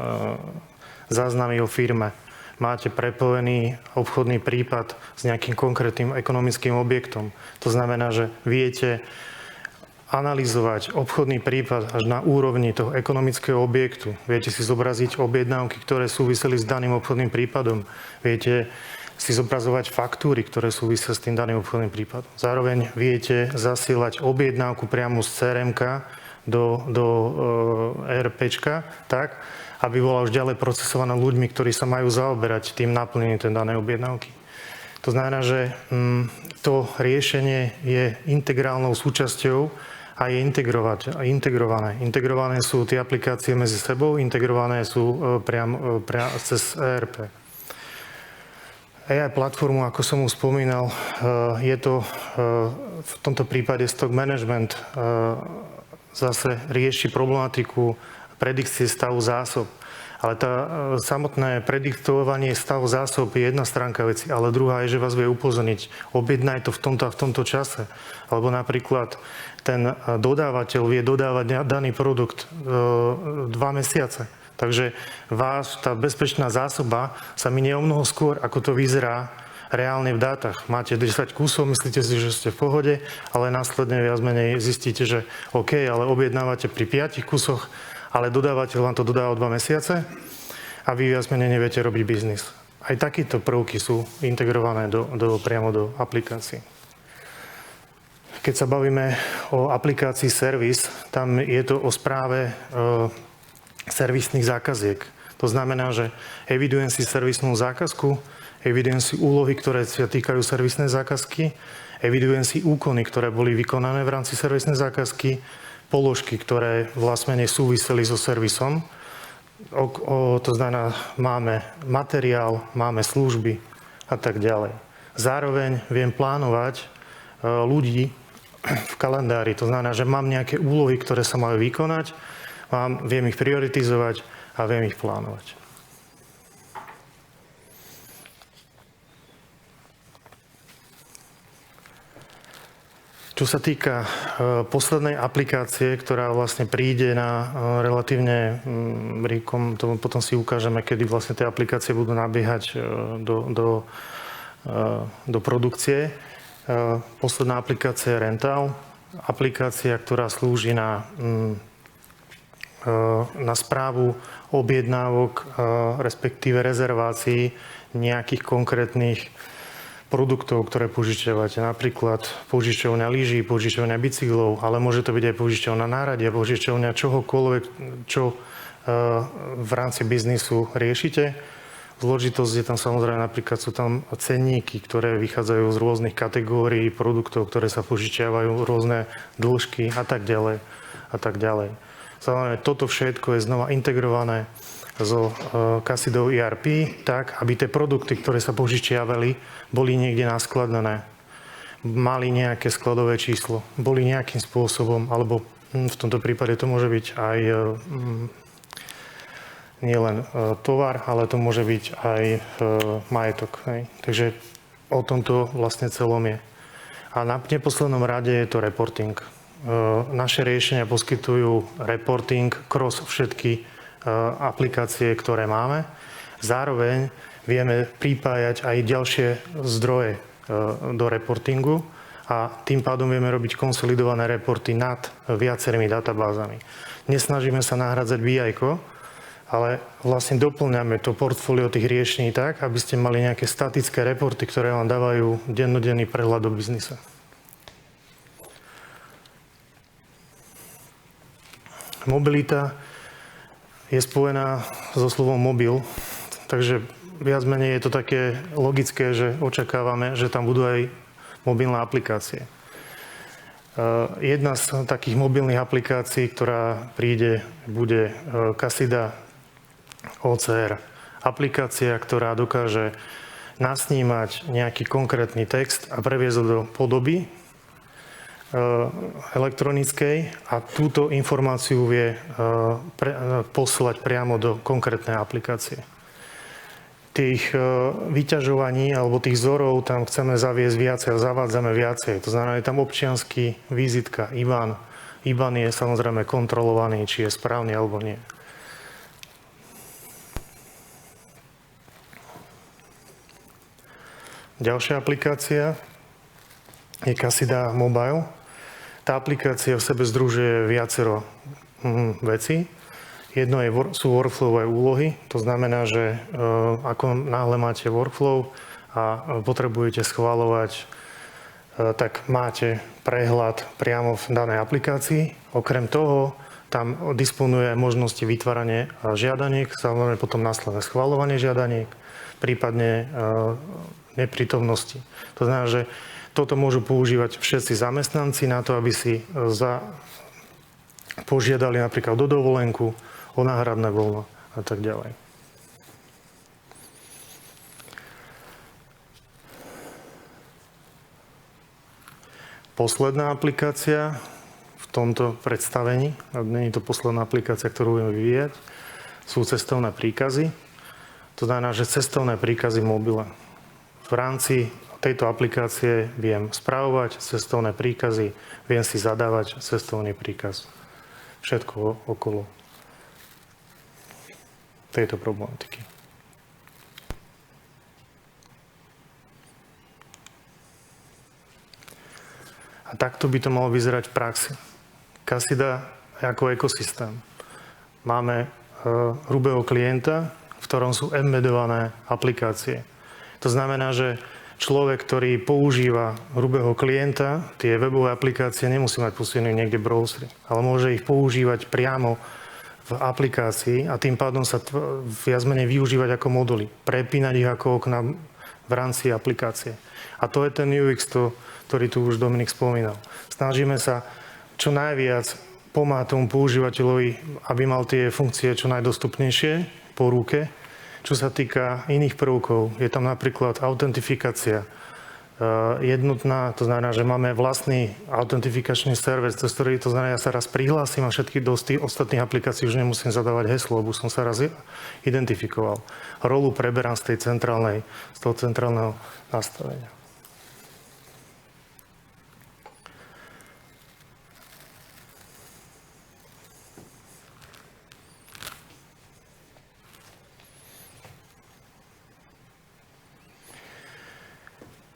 záznamy o firme, máte prepojený obchodný prípad s nejakým konkrétnym ekonomickým objektom. To znamená, že viete analyzovať obchodný prípad až na úrovni toho ekonomického objektu. Viete si zobraziť objednávky, ktoré súviseli s daným obchodným prípadom. Viete si zobrazovať faktúry, ktoré súvisia s tým daným obchodným prípadom. Zároveň viete zasielať objednávku priamo z CRM-ka do ERPčka, tak, aby bola už ďalej procesovaná ľuďmi, ktorí sa majú zaoberať tým naplnením tej danej objednávky. To znamená, že to riešenie je integrálnou súčasťou a je integrované. Integrované sú tie aplikácie medzi sebou, integrované sú priamo cez ERP. AI platformu, ako som už spomínal, je to v tomto prípade stock management, zase rieši problematiku predikcie stavu zásob. Ale samotné prediktovanie stavu zásob je jedna stránka veci, ale druhá je, že vás vie upozorniť. Objednaj to v tomto a v tomto čase. Alebo napríklad ten dodávateľ vie dodávať daný produkt 2 mesiace. Takže tá bezpečná zásoba sa minie o mnoho skôr, ako to vyzerá reálne v dátach. Máte 10 kusov, myslíte si, že ste v pohode, ale následne viac menej zistíte, že OK, ale objednávate pri 5 kusoch, ale dodávateľ vám to dodá o 2 mesiace a vy viac menej neviete robiť biznis. Aj takéto prvky sú integrované priamo do aplikácií. Keď sa bavíme o aplikácii Service, tam je to o správe servisných zákaziek. To znamená, že evidujem si servisnú zákazku, evidujem si úlohy, ktoré sa týkajú servisnej zákazky, evidujem si úkony, ktoré boli vykonané v rámci servisnej zákazky, položky, ktoré vlastne súviseli so servisom. To znamená, máme materiál, máme služby a tak ďalej. Zároveň viem plánovať ľudí v kalendári. To znamená, že mám nejaké úlohy, ktoré sa majú vykonať, viem ich prioritizovať a viem ich plánovať. Čo sa týka poslednej aplikácie, ktorá vlastne príde na relatívne rýchlo, to potom si ukážeme, kedy vlastne tie aplikácie budú nabiehať do produkcie. Posledná aplikácia je Rental. Aplikácia, ktorá slúži na správu objednávok, respektíve rezervácií nejakých konkrétnych produktov, ktoré požičiavate. Napríklad požičovňa lyží, požičovňa bicyklov, ale môže to byť aj požičovňa náradia, požičovňa čohokoľvek, čo v rámci biznisu riešite. Zložitosť je tam samozrejme, napríklad sú tam cenníky, ktoré vychádzajú z rôznych kategórií produktov, ktoré sa požičiavajú, rôzne dĺžky a tak ďalej a tak ďalej. Samozrejme, toto všetko je znova integrované so Casidou ERP, tak, aby tie produkty, ktoré sa požičiavali, boli niekde naskladané. Mali nejaké skladové číslo, boli nejakým spôsobom, alebo v tomto prípade to môže byť aj nielen tovar, ale to môže byť aj majetok. Hej. Takže o tomto vlastne celom je. A na neposlednom rade je to reporting. Naše riešenia poskytujú reporting cross všetky aplikácie, ktoré máme. Zároveň vieme pripájať aj ďalšie zdroje do reportingu a tým pádom vieme robiť konsolidované reporty nad viacerými databázami. Nesnažíme sa nahradzať BI-ko, ale vlastne doplňame to portfólio tých riešení tak, aby ste mali nejaké statické reporty, ktoré vám dávajú dennodenný prehľad do biznisa. Mobilita je spojená so slovom mobil, takže viac menej je to také logické, že očakávame, že tam budú aj mobilné aplikácie. Jedna z takých mobilných aplikácií, ktorá príde, bude Casida OCR. Aplikácia, ktorá dokáže nasnímať nejaký konkrétny text a previesť ho do podoby elektronickej a túto informáciu vie poslať priamo do konkrétnej aplikácie. Tých vyťažovaní alebo tých vzorov tam chceme zaviesť viacej a zavádzame viacej. To znamená, je tam občiansky vizitka, IBAN. IBAN je samozrejme kontrolovaný, či je správny alebo nie. Ďalšia aplikácia je Casida Mobile. Tá aplikácia v sebe združuje viacero vecí. Jedno sú workflowové úlohy, to znamená, že ako náhle máte workflow a potrebujete schvaľovať, tak máte prehľad priamo v danej aplikácii. Okrem toho, tam disponuje možnosti vytvárania žiadaniek, samozrejme potom následné schvaľovanie žiadaniek, prípadne neprítomnosti. To znamená, že toto môžu používať všetci zamestnanci na to, aby si požiadali napríklad o dovolenku, o náhradné voľno a tak ďalej. Posledná aplikácia v tomto predstavení, a nie je to posledná aplikácia, ktorú budeme vyvíjať, sú cestovné príkazy. To znamená, že cestovné príkazy v mobile. V rámci tejto aplikácie viem spravovať cestovné príkazy, viem si zadávať cestovný príkaz. Všetko okolo tejto problematiky. A takto by to malo vyzerať v praxi. Casida ako ekosystém. Máme hrubého klienta, v ktorom sú embedované aplikácie. To znamená, že človek, ktorý používa hrubého klienta, tie webové aplikácie nemusí mať pustené niekde v browseri, ale môže ich používať priamo v aplikácii a tým pádom sa viac menej využívať ako moduly, prepínať ich ako okna v rámci aplikácie. A to je ten UX, ktorý tu už Dominik spomínal. Snažíme sa čo najviac pomáhať tomu používateľovi, aby mal tie funkcie čo najdostupnejšie po ruke. Čo sa týka iných prvkov, je tam napríklad autentifikácia jednotná, to znamená, že máme vlastný autentifikačný server, cez ktorý to znamená, ja sa raz prihlásim a všetky do tých ostatných aplikácií už nemusím zadávať heslo, lebo som sa raz identifikoval. Rolu preberám z toho centrálneho nastavenia.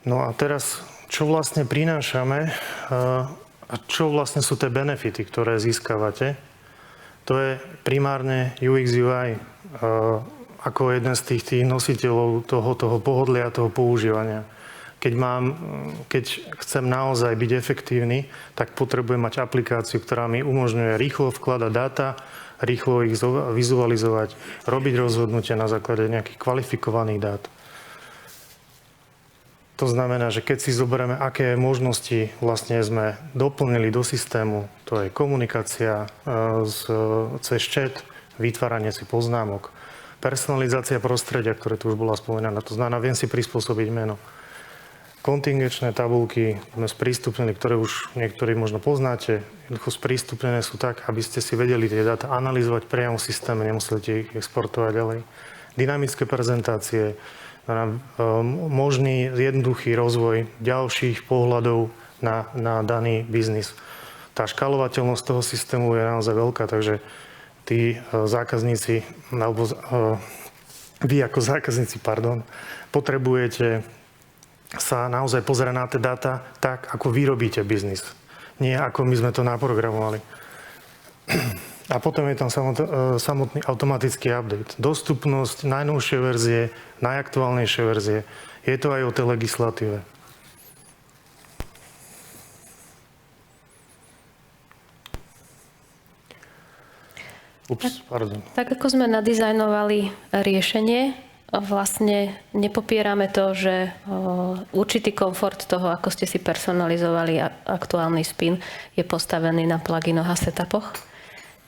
No a teraz, čo vlastne prinášame a čo vlastne sú tie benefity, ktoré získavate, to je primárne UX UI ako jeden z tých nositeľov toho pohodlia, toho používania. Keď chcem naozaj byť efektívny, tak potrebujem mať aplikáciu, ktorá mi umožňuje rýchlo vkladať dáta, rýchlo ich vizualizovať, robiť rozhodnutia na základe nejakých kvalifikovaných dát. To znamená, že keď si zoberieme, aké možnosti vlastne sme doplnili do systému, to je komunikácia cez chat, vytváranie si poznámok, personalizácia prostredia, ktoré tu už bola spomínaná, to znamená, viem si prispôsobiť meno. Kontingenčné tabulky sme sprístupnili, ktoré už niektorí možno poznáte. Jednoducho sprístupnené sú tak, aby ste si vedeli tie dáta analyzovať priamo v systéme, nemusíte ich exportovať ďalej. Dynamické prezentácie, možný jednoduchý rozvoj ďalších pohľadov na daný biznis. Tá škálovateľnosť toho systému je naozaj veľká, takže tí zákazníci, alebo vy ako zákazníci, potrebujete sa naozaj pozerať na tie dáta tak, ako vy robíte biznis. Nie ako my sme to naprogramovali. A potom je tam samotný automatický update. Dostupnosť, najnovšie verzie, najaktuálnejšie verzie. Je to aj o tej legislatíve. Tak ako sme nadizajnovali riešenie, vlastne nepopierame to, že určitý komfort toho, ako ste si personalizovali aktuálny spin, je postavený na pluginoch a setupoch.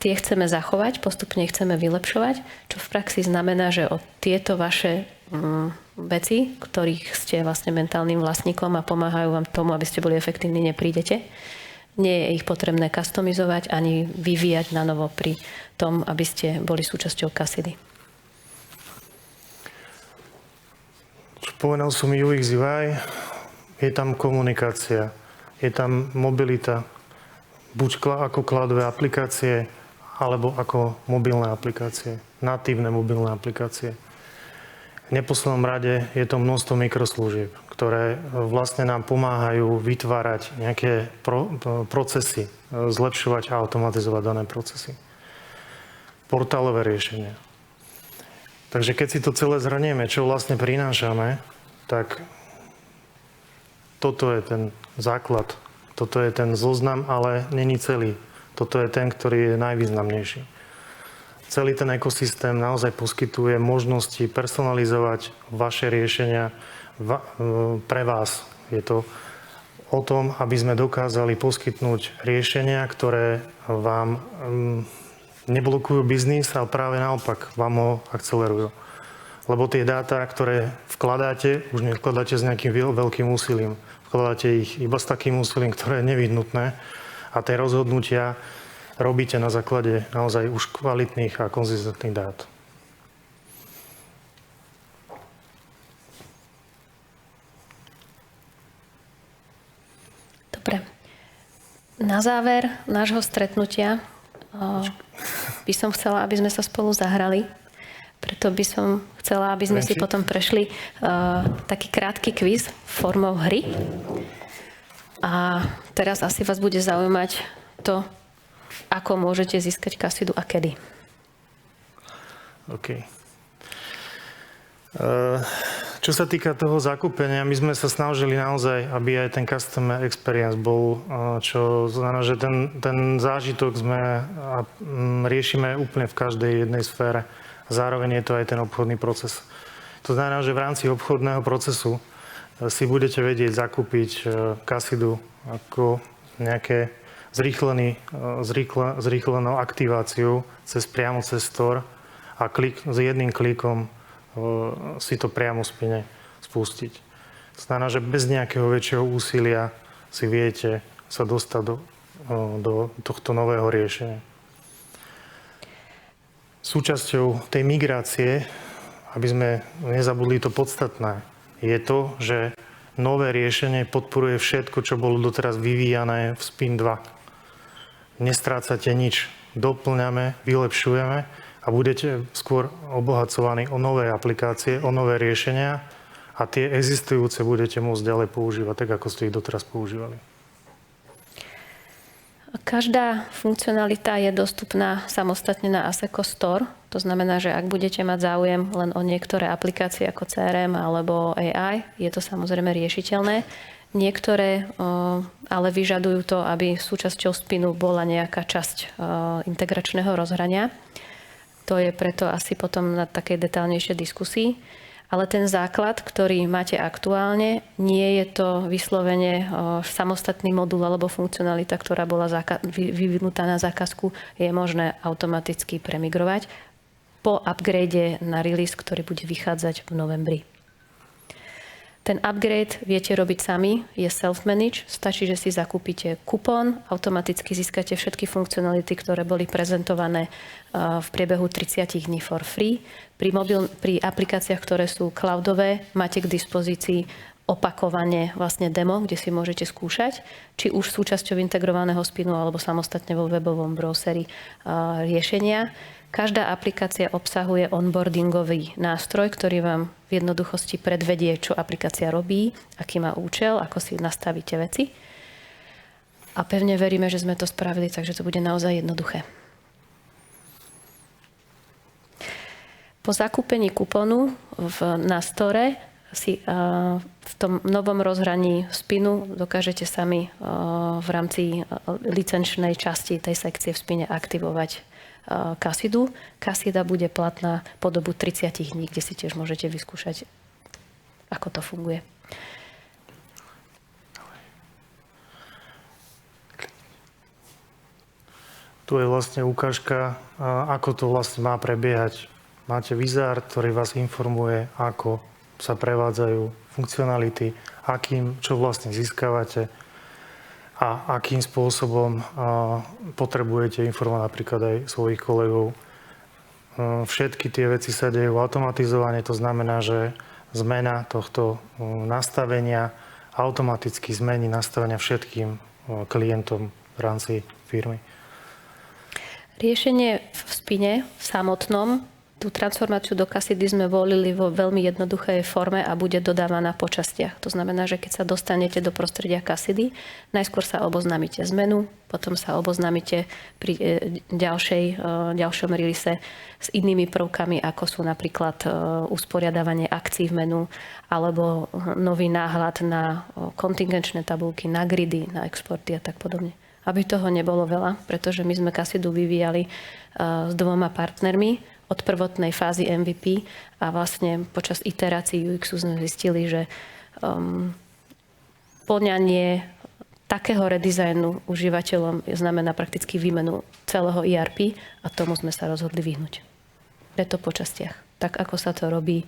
Tie chceme zachovať, postupne ich chceme vylepšovať, čo v praxi znamená, že o tieto vaše veci, ktorých ste vlastne mentálnym vlastníkom a pomáhajú vám tomu, aby ste boli efektívni, neprídete. Nie je ich potrebné customizovať ani vyvíjať na novo pri tom, aby ste boli súčasťou Cassidy. Povedal som UX UI, je tam komunikácia, je tam mobilita, buď ako cloudové aplikácie, alebo ako mobilné aplikácie, natívne mobilné aplikácie. V neposlednom rade je to množstvo mikroslúžieb, ktoré vlastne nám pomáhajú vytvárať nejaké procesy, zlepšovať a automatizovať dané procesy. Portálové riešenia. Takže keď si to celé zhrnieme, čo vlastne prinášame, tak toto je ten základ, toto je ten zoznam, ale není celý. Toto je ten, ktorý je najvýznamnejší. Celý ten ekosystém naozaj poskytuje možnosti personalizovať vaše riešenia pre vás. Je to o tom, aby sme dokázali poskytnúť riešenia, ktoré vám neblokujú biznis, ale práve naopak vám ho akcelerujú. Lebo tie dáta, ktoré vkladáte, už nevkladáte s nejakým veľkým úsilím. Vkladáte ich iba s takým úsilím, ktoré je nevyhnutné. A tie rozhodnutia robíte na základe naozaj už kvalitných a konzistentných dát. Dobre. Na záver nášho stretnutia by som chcela, aby sme sa spolu zahrali. Preto by som chcela, aby sme si potom prešli taký krátky kvíz formou hry. A teraz asi vás bude zaujímať to, ako môžete získať Cassidu a kedy. OK. Čo sa týka toho zakúpenia, my sme sa snažili naozaj, aby aj ten customer experience bol, čo znamená, že ten zážitok riešime úplne v každej jednej sfére. Zároveň je to aj ten obchodný proces. To znamená, že v rámci obchodného procesu si budete vedieť zakúpiť Cassidu ako nejaké zrýchlenú aktiváciu priamo cez store a s jedným klikom si to priamo v spine spustiť. To znamená, že bez nejakého väčšieho úsilia si viete sa dostať do tohto nového riešenia. Súčasťou tej migrácie, aby sme nezabudli to podstatné, je to, že nové riešenie podporuje všetko, čo bolo doteraz vyvíjané v Spin 2. Nestrácate nič. Doplňame, vylepšujeme a budete skôr obohacovaní o nové aplikácie, o nové riešenia a tie existujúce budete môcť ďalej používať, tak ako ste ich doteraz používali. Každá funkcionalita je dostupná samostatne na Asseco Store. To znamená, že ak budete mať záujem len o niektoré aplikácie ako CRM alebo AI, je to samozrejme riešiteľné. Niektoré ale vyžadujú to, aby súčasťou spinu bola nejaká časť integračného rozhrania. To je preto asi potom na takej detálnejšej diskusii. Ale ten základ, ktorý máte aktuálne, nie je to vyslovene samostatný modul alebo funkcionalita, ktorá bola vyvinutá na zákazku, je možné automaticky premigrovať po upgrade na release, ktorý bude vychádzať v novembri. Ten upgrade viete robiť sami, je self-manage, stačí, že si zakúpite kupón, automaticky získate všetky funkcionality, ktoré boli prezentované v priebehu 30 dní for free. Pri aplikáciách, ktoré sú cloudové, máte k dispozícii opakovane vlastne demo, kde si môžete skúšať, či už súčasťou integrovaného spinu alebo samostatne vo webovom browseri riešenia. Každá aplikácia obsahuje onboardingový nástroj, ktorý vám v jednoduchosti predvedie, čo aplikácia robí, aký má účel, ako si nastavíte veci. A pevne veríme, že sme to spravili, takže to bude naozaj jednoduché. Po zakúpení kupónu na store si v tom novom rozhraní spinu dokážete sami v rámci licenčnej časti tej sekcie v spine aktivovať Kasidu. Kasida bude platná po dobu 30 dní, kde si tiež môžete vyskúšať, ako to funguje. Tu je vlastne ukážka, ako to vlastne má prebiehať. Máte vizár, ktorý vás informuje, ako sa prevádzajú funkcionality, čo vlastne získavate a akým spôsobom potrebujete informovať napríklad aj svojich kolegov. Všetky tie veci sa dejú automatizovane, to znamená, že zmena tohto nastavenia automaticky zmení nastavenia všetkým klientom v rámci firmy. Riešenie v spine v samotnom, tú transformáciu do Kasidy sme volili vo veľmi jednoduchej forme a bude dodávaná po častiach. To znamená, že keď sa dostanete do prostredia Kasidy, najskôr sa oboznámite s menu, potom sa oboznámite pri ďalšom release s inými prvkami, ako sú napríklad usporiadavanie akcií v menu alebo nový náhľad na kontingenčné tabulky, na gridy, na exporty a tak podobne. Aby toho nebolo veľa, pretože my sme Kasidu vyvíjali s 2 partnermi od prvotnej fázy MVP a vlastne počas iterácií UX-u sme zistili, že poňanie takého redizajnu užívateľom znamená prakticky výmenu celého ERP a tomu sme sa rozhodli vyhnúť. Preto po častiach. Tak, ako sa to robí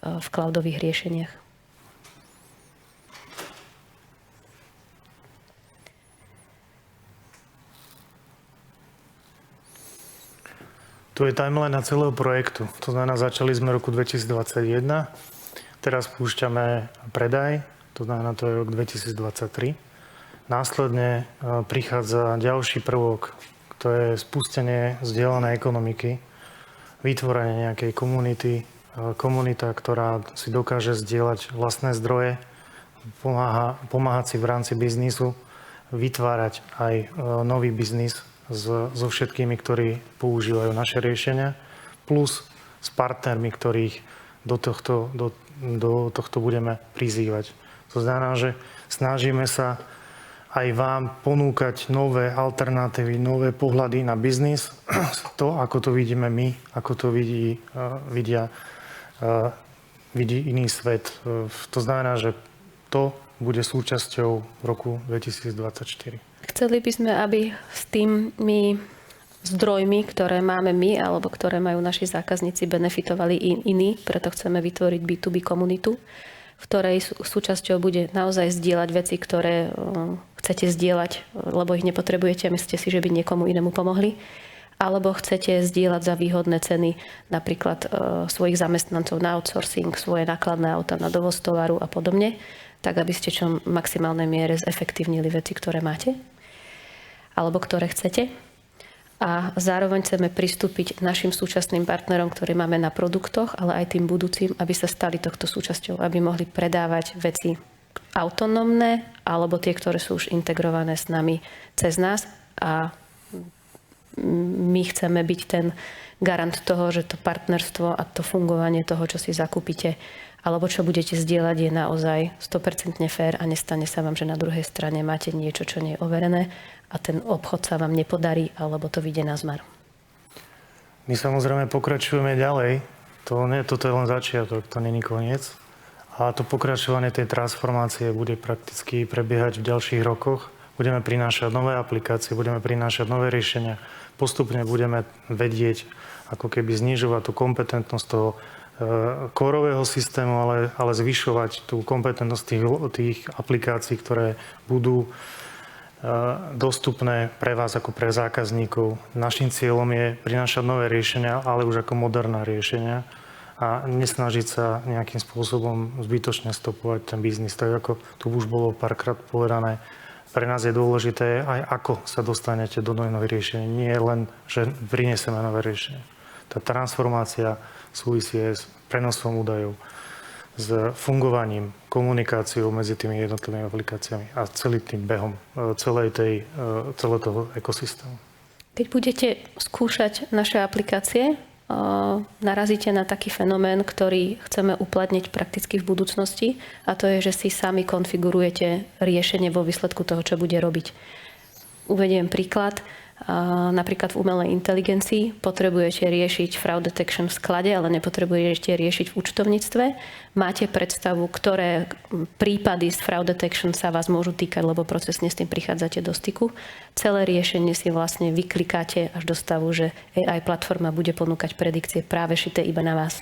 v cloudových riešeniach. Tu je timeline na celého projektu. To znamená, začali sme v roku 2021, teraz spúšťame predaj, to znamená, to je rok 2023. Následne prichádza ďalší prvok, to je spustenie zdieľanej ekonomiky, vytvorenie nejakej komunita, ktorá si dokáže zdieľať vlastné zdroje, pomáhať si v rámci biznisu, vytvárať aj nový biznis so všetkými, ktorí používajú naše riešenia, plus s partnermi, ktorých do tohto budeme prizývať. To znamená, že snažíme sa aj vám ponúkať nové alternatívy, nové pohľady na biznis, to, ako to vidíme my, ako to vidí iný svet. To znamená, že to bude súčasťou roku 2024. Chceli by sme, aby s tými zdrojmi, ktoré máme my, alebo ktoré majú naši zákazníci, benefitovali iní, preto chceme vytvoriť B2B komunitu, v ktorej súčasťou bude naozaj zdieľať veci, ktoré chcete zdieľať, lebo ich nepotrebujete a myslíte si, že by niekomu inému pomohli, alebo chcete zdieľať za výhodné ceny napríklad svojich zamestnancov na outsourcing, svoje nákladné auta na dovoz tovaru a podobne, tak aby ste čo v maximálnej miere zefektívnili veci, ktoré máte alebo ktoré chcete. A zároveň chceme pristúpiť k našim súčasným partnerom, ktorí máme na produktoch, ale aj tým budúcim, aby sa stali tohto súčasťou, aby mohli predávať veci autonómne alebo tie, ktoré sú už integrované s nami cez nás. A my chceme byť ten garant toho, že to partnerstvo a to fungovanie toho, čo si zakúpite alebo čo budete zdieľať, je naozaj 100% fér a nestane sa vám, že na druhej strane máte niečo, čo nie je overené a ten obchod sa vám nepodarí, alebo to vyjde na zmar. My samozrejme pokračujeme ďalej. Toto je len začiatok, to nie je koniec. A to pokračovanie tej transformácie bude prakticky prebiehať v ďalších rokoch. Budeme prinášať nové aplikácie, budeme prinášať nové riešenia. Postupne budeme vedieť, ako keby znižovať tú kompetentnosť toho kórového systému, ale zvyšovať tú kompetentnosť tých aplikácií, ktoré budú dostupné pre vás ako pre zákazníkov. Naším cieľom je prinášať nové riešenia, ale už ako moderné riešenia a nesnažiť sa nejakým spôsobom zbytočne stopovať ten biznis. Tak ako tu už bolo párkrát povedané, pre nás je dôležité aj ako sa dostanete do nových riešení. Nie len, že prinesieme nové riešenie. Tá transformácia súvisí s prenosom údajov, s fungovaním, komunikáciou medzi tými jednotlivými aplikáciami a celým tým behom celého toho ekosystému. Keď budete skúšať naše aplikácie, narazíte na taký fenomén, ktorý chceme uplatniť prakticky v budúcnosti, a to je, že si sami konfigurujete riešenie vo výsledku toho, čo bude robiť. Uvediem príklad. Napríklad v umelej inteligencii potrebujete riešiť fraud detection v sklade, ale nepotrebujete riešiť v účtovníctve. Máte predstavu, ktoré prípady z fraud detection sa vás môžu týkať, lebo procesne s tým prichádzate do styku. Celé riešenie si vlastne vyklikáte až do stavu, že AI platforma bude ponúkať predikcie práve šité iba na vás.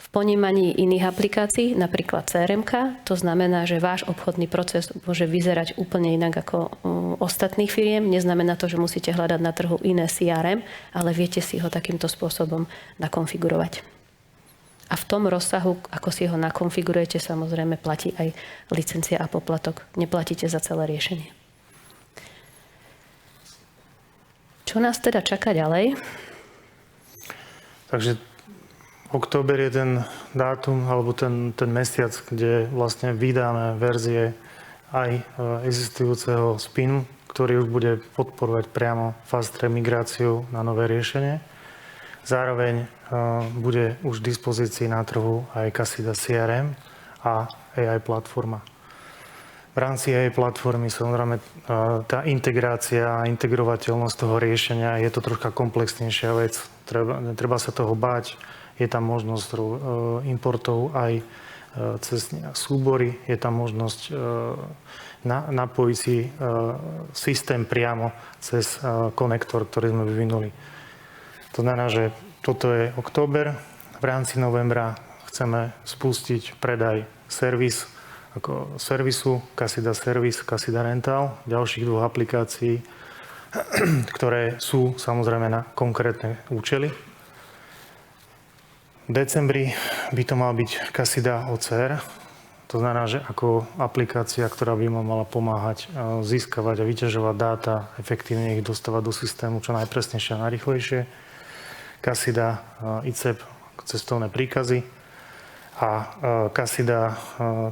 V ponímaní iných aplikácií, napríklad CRM-ka, to znamená, že váš obchodný proces môže vyzerať úplne inak ako ostatných firiem. Neznamená to, že musíte hľadať na trhu iné CRM, ale viete si ho takýmto spôsobom nakonfigurovať. A v tom rozsahu, ako si ho nakonfigurujete, samozrejme platí aj licencia a poplatok. Neplatíte za celé riešenie. Čo nás teda čaká ďalej? Takže október je ten dátum, alebo ten mesiac, kde vlastne vydáme verzie aj existujúceho spinu, ktorý už bude podporovať priamo fast track migráciu na nové riešenie. Zároveň bude už v dispozícii na trhu aj Casida CRM a AI platforma. V rámci AI platformy samozrejme tá integrácia a integrovateľnosť toho riešenia je to troška komplexnejšia vec. Treba sa toho báť. Je tam možnosť importov aj cez súbory, je tam možnosť napojiť si systém priamo cez konektor, ktorý sme vyvinuli. To znamená, že toto je október. V rámci novembra chceme spustiť predaj servisu Casida Service, Casida Rental, ďalších dvoch aplikácií, ktoré sú samozrejme na konkrétne účely. V decembri by to mal byť Casida OCR, to znamená, že ako aplikácia, ktorá by mala pomáhať získavať a vyťažovať dáta, efektívne ich dostávať do systému čo najpresnejšie a najrýchlejšie. Casida ICEP, cestovné príkazy, a Casida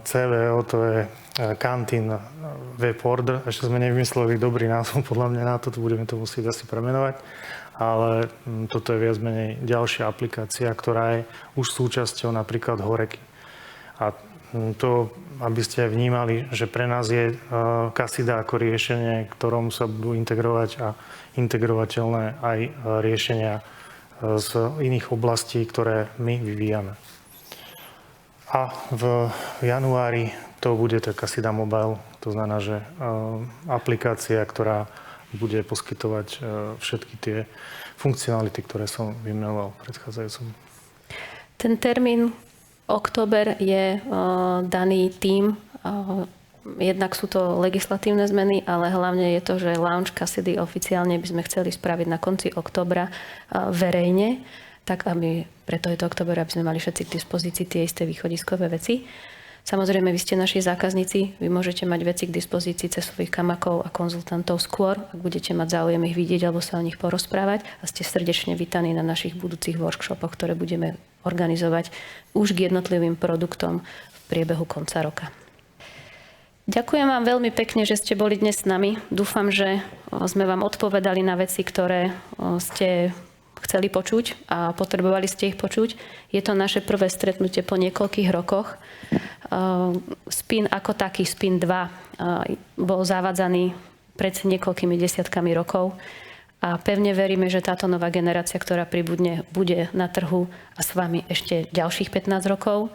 CVO, to je Canteen Web Order. Ešte sme nevymysleli dobrý názov, podľa mňa na to budeme to musieť asi premenovať. Ale toto je viac menej ďalšia aplikácia, ktorá je už súčasťou napríklad Horeky. A to, aby ste vnímali, že pre nás je Casida ako riešenie, ktorom sa budú integrovať a integrovateľné aj riešenia z iných oblastí, ktoré my vyvíjame. A v januári to bude tá Casida Mobile, to znamená, že aplikácia, ktorá bude poskytovať všetky tie funkcionality, ktoré som vymenoval predchádzajúcom. Ten termín október je daný tým, jednak sú to legislatívne zmeny, ale hlavne je to, že launch Casidy oficiálne by sme chceli spraviť na konci októbra verejne, tak aby, preto je to október, aby sme mali všetci k dispozícii tie isté východiskové veci. Samozrejme, vy ste naši zákazníci, vy môžete mať veci k dispozícii cez svojich kamakov a konzultantov skôr, ak budete mať záujem ich vidieť alebo sa o nich porozprávať, a ste srdečne vítaní na našich budúcich workshopoch, ktoré budeme organizovať už k jednotlivým produktom v priebehu konca roka. Ďakujem vám veľmi pekne, že ste boli dnes s nami. Dúfam, že sme vám odpovedali na veci, ktoré ste chceli počuť a potrebovali ste ich počuť. Je to naše prvé stretnutie po niekoľkých rokoch. Spin ako taký, Spin 2, bol zavádzaný pred niekoľkými desiatkami rokov a pevne veríme, že táto nová generácia, ktorá pribudne, bude na trhu a s vami ešte ďalších 15 rokov.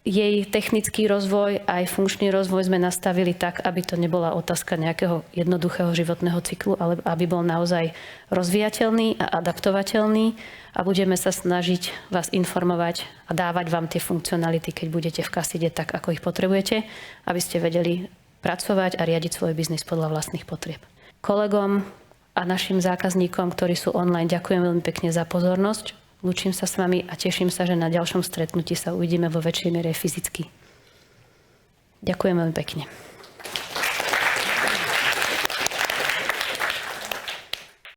jej technický rozvoj aj funkčný rozvoj sme nastavili tak, aby to nebola otázka nejakého jednoduchého životného cyklu, ale aby bol naozaj rozvíjateľný a adaptovateľný a budeme sa snažiť vás informovať a dávať vám tie funkcionality, keď budete v Kaside tak, ako ich potrebujete, aby ste vedeli pracovať a riadiť svoj biznis podľa vlastných potrieb. Kolegom a našim zákazníkom, ktorí sú online, ďakujem veľmi pekne za pozornosť. Lúčim sa s vami a teším sa, že na ďalšom stretnutí sa uvidíme vo väčšej miere fyzicky. Ďakujem veľmi pekne.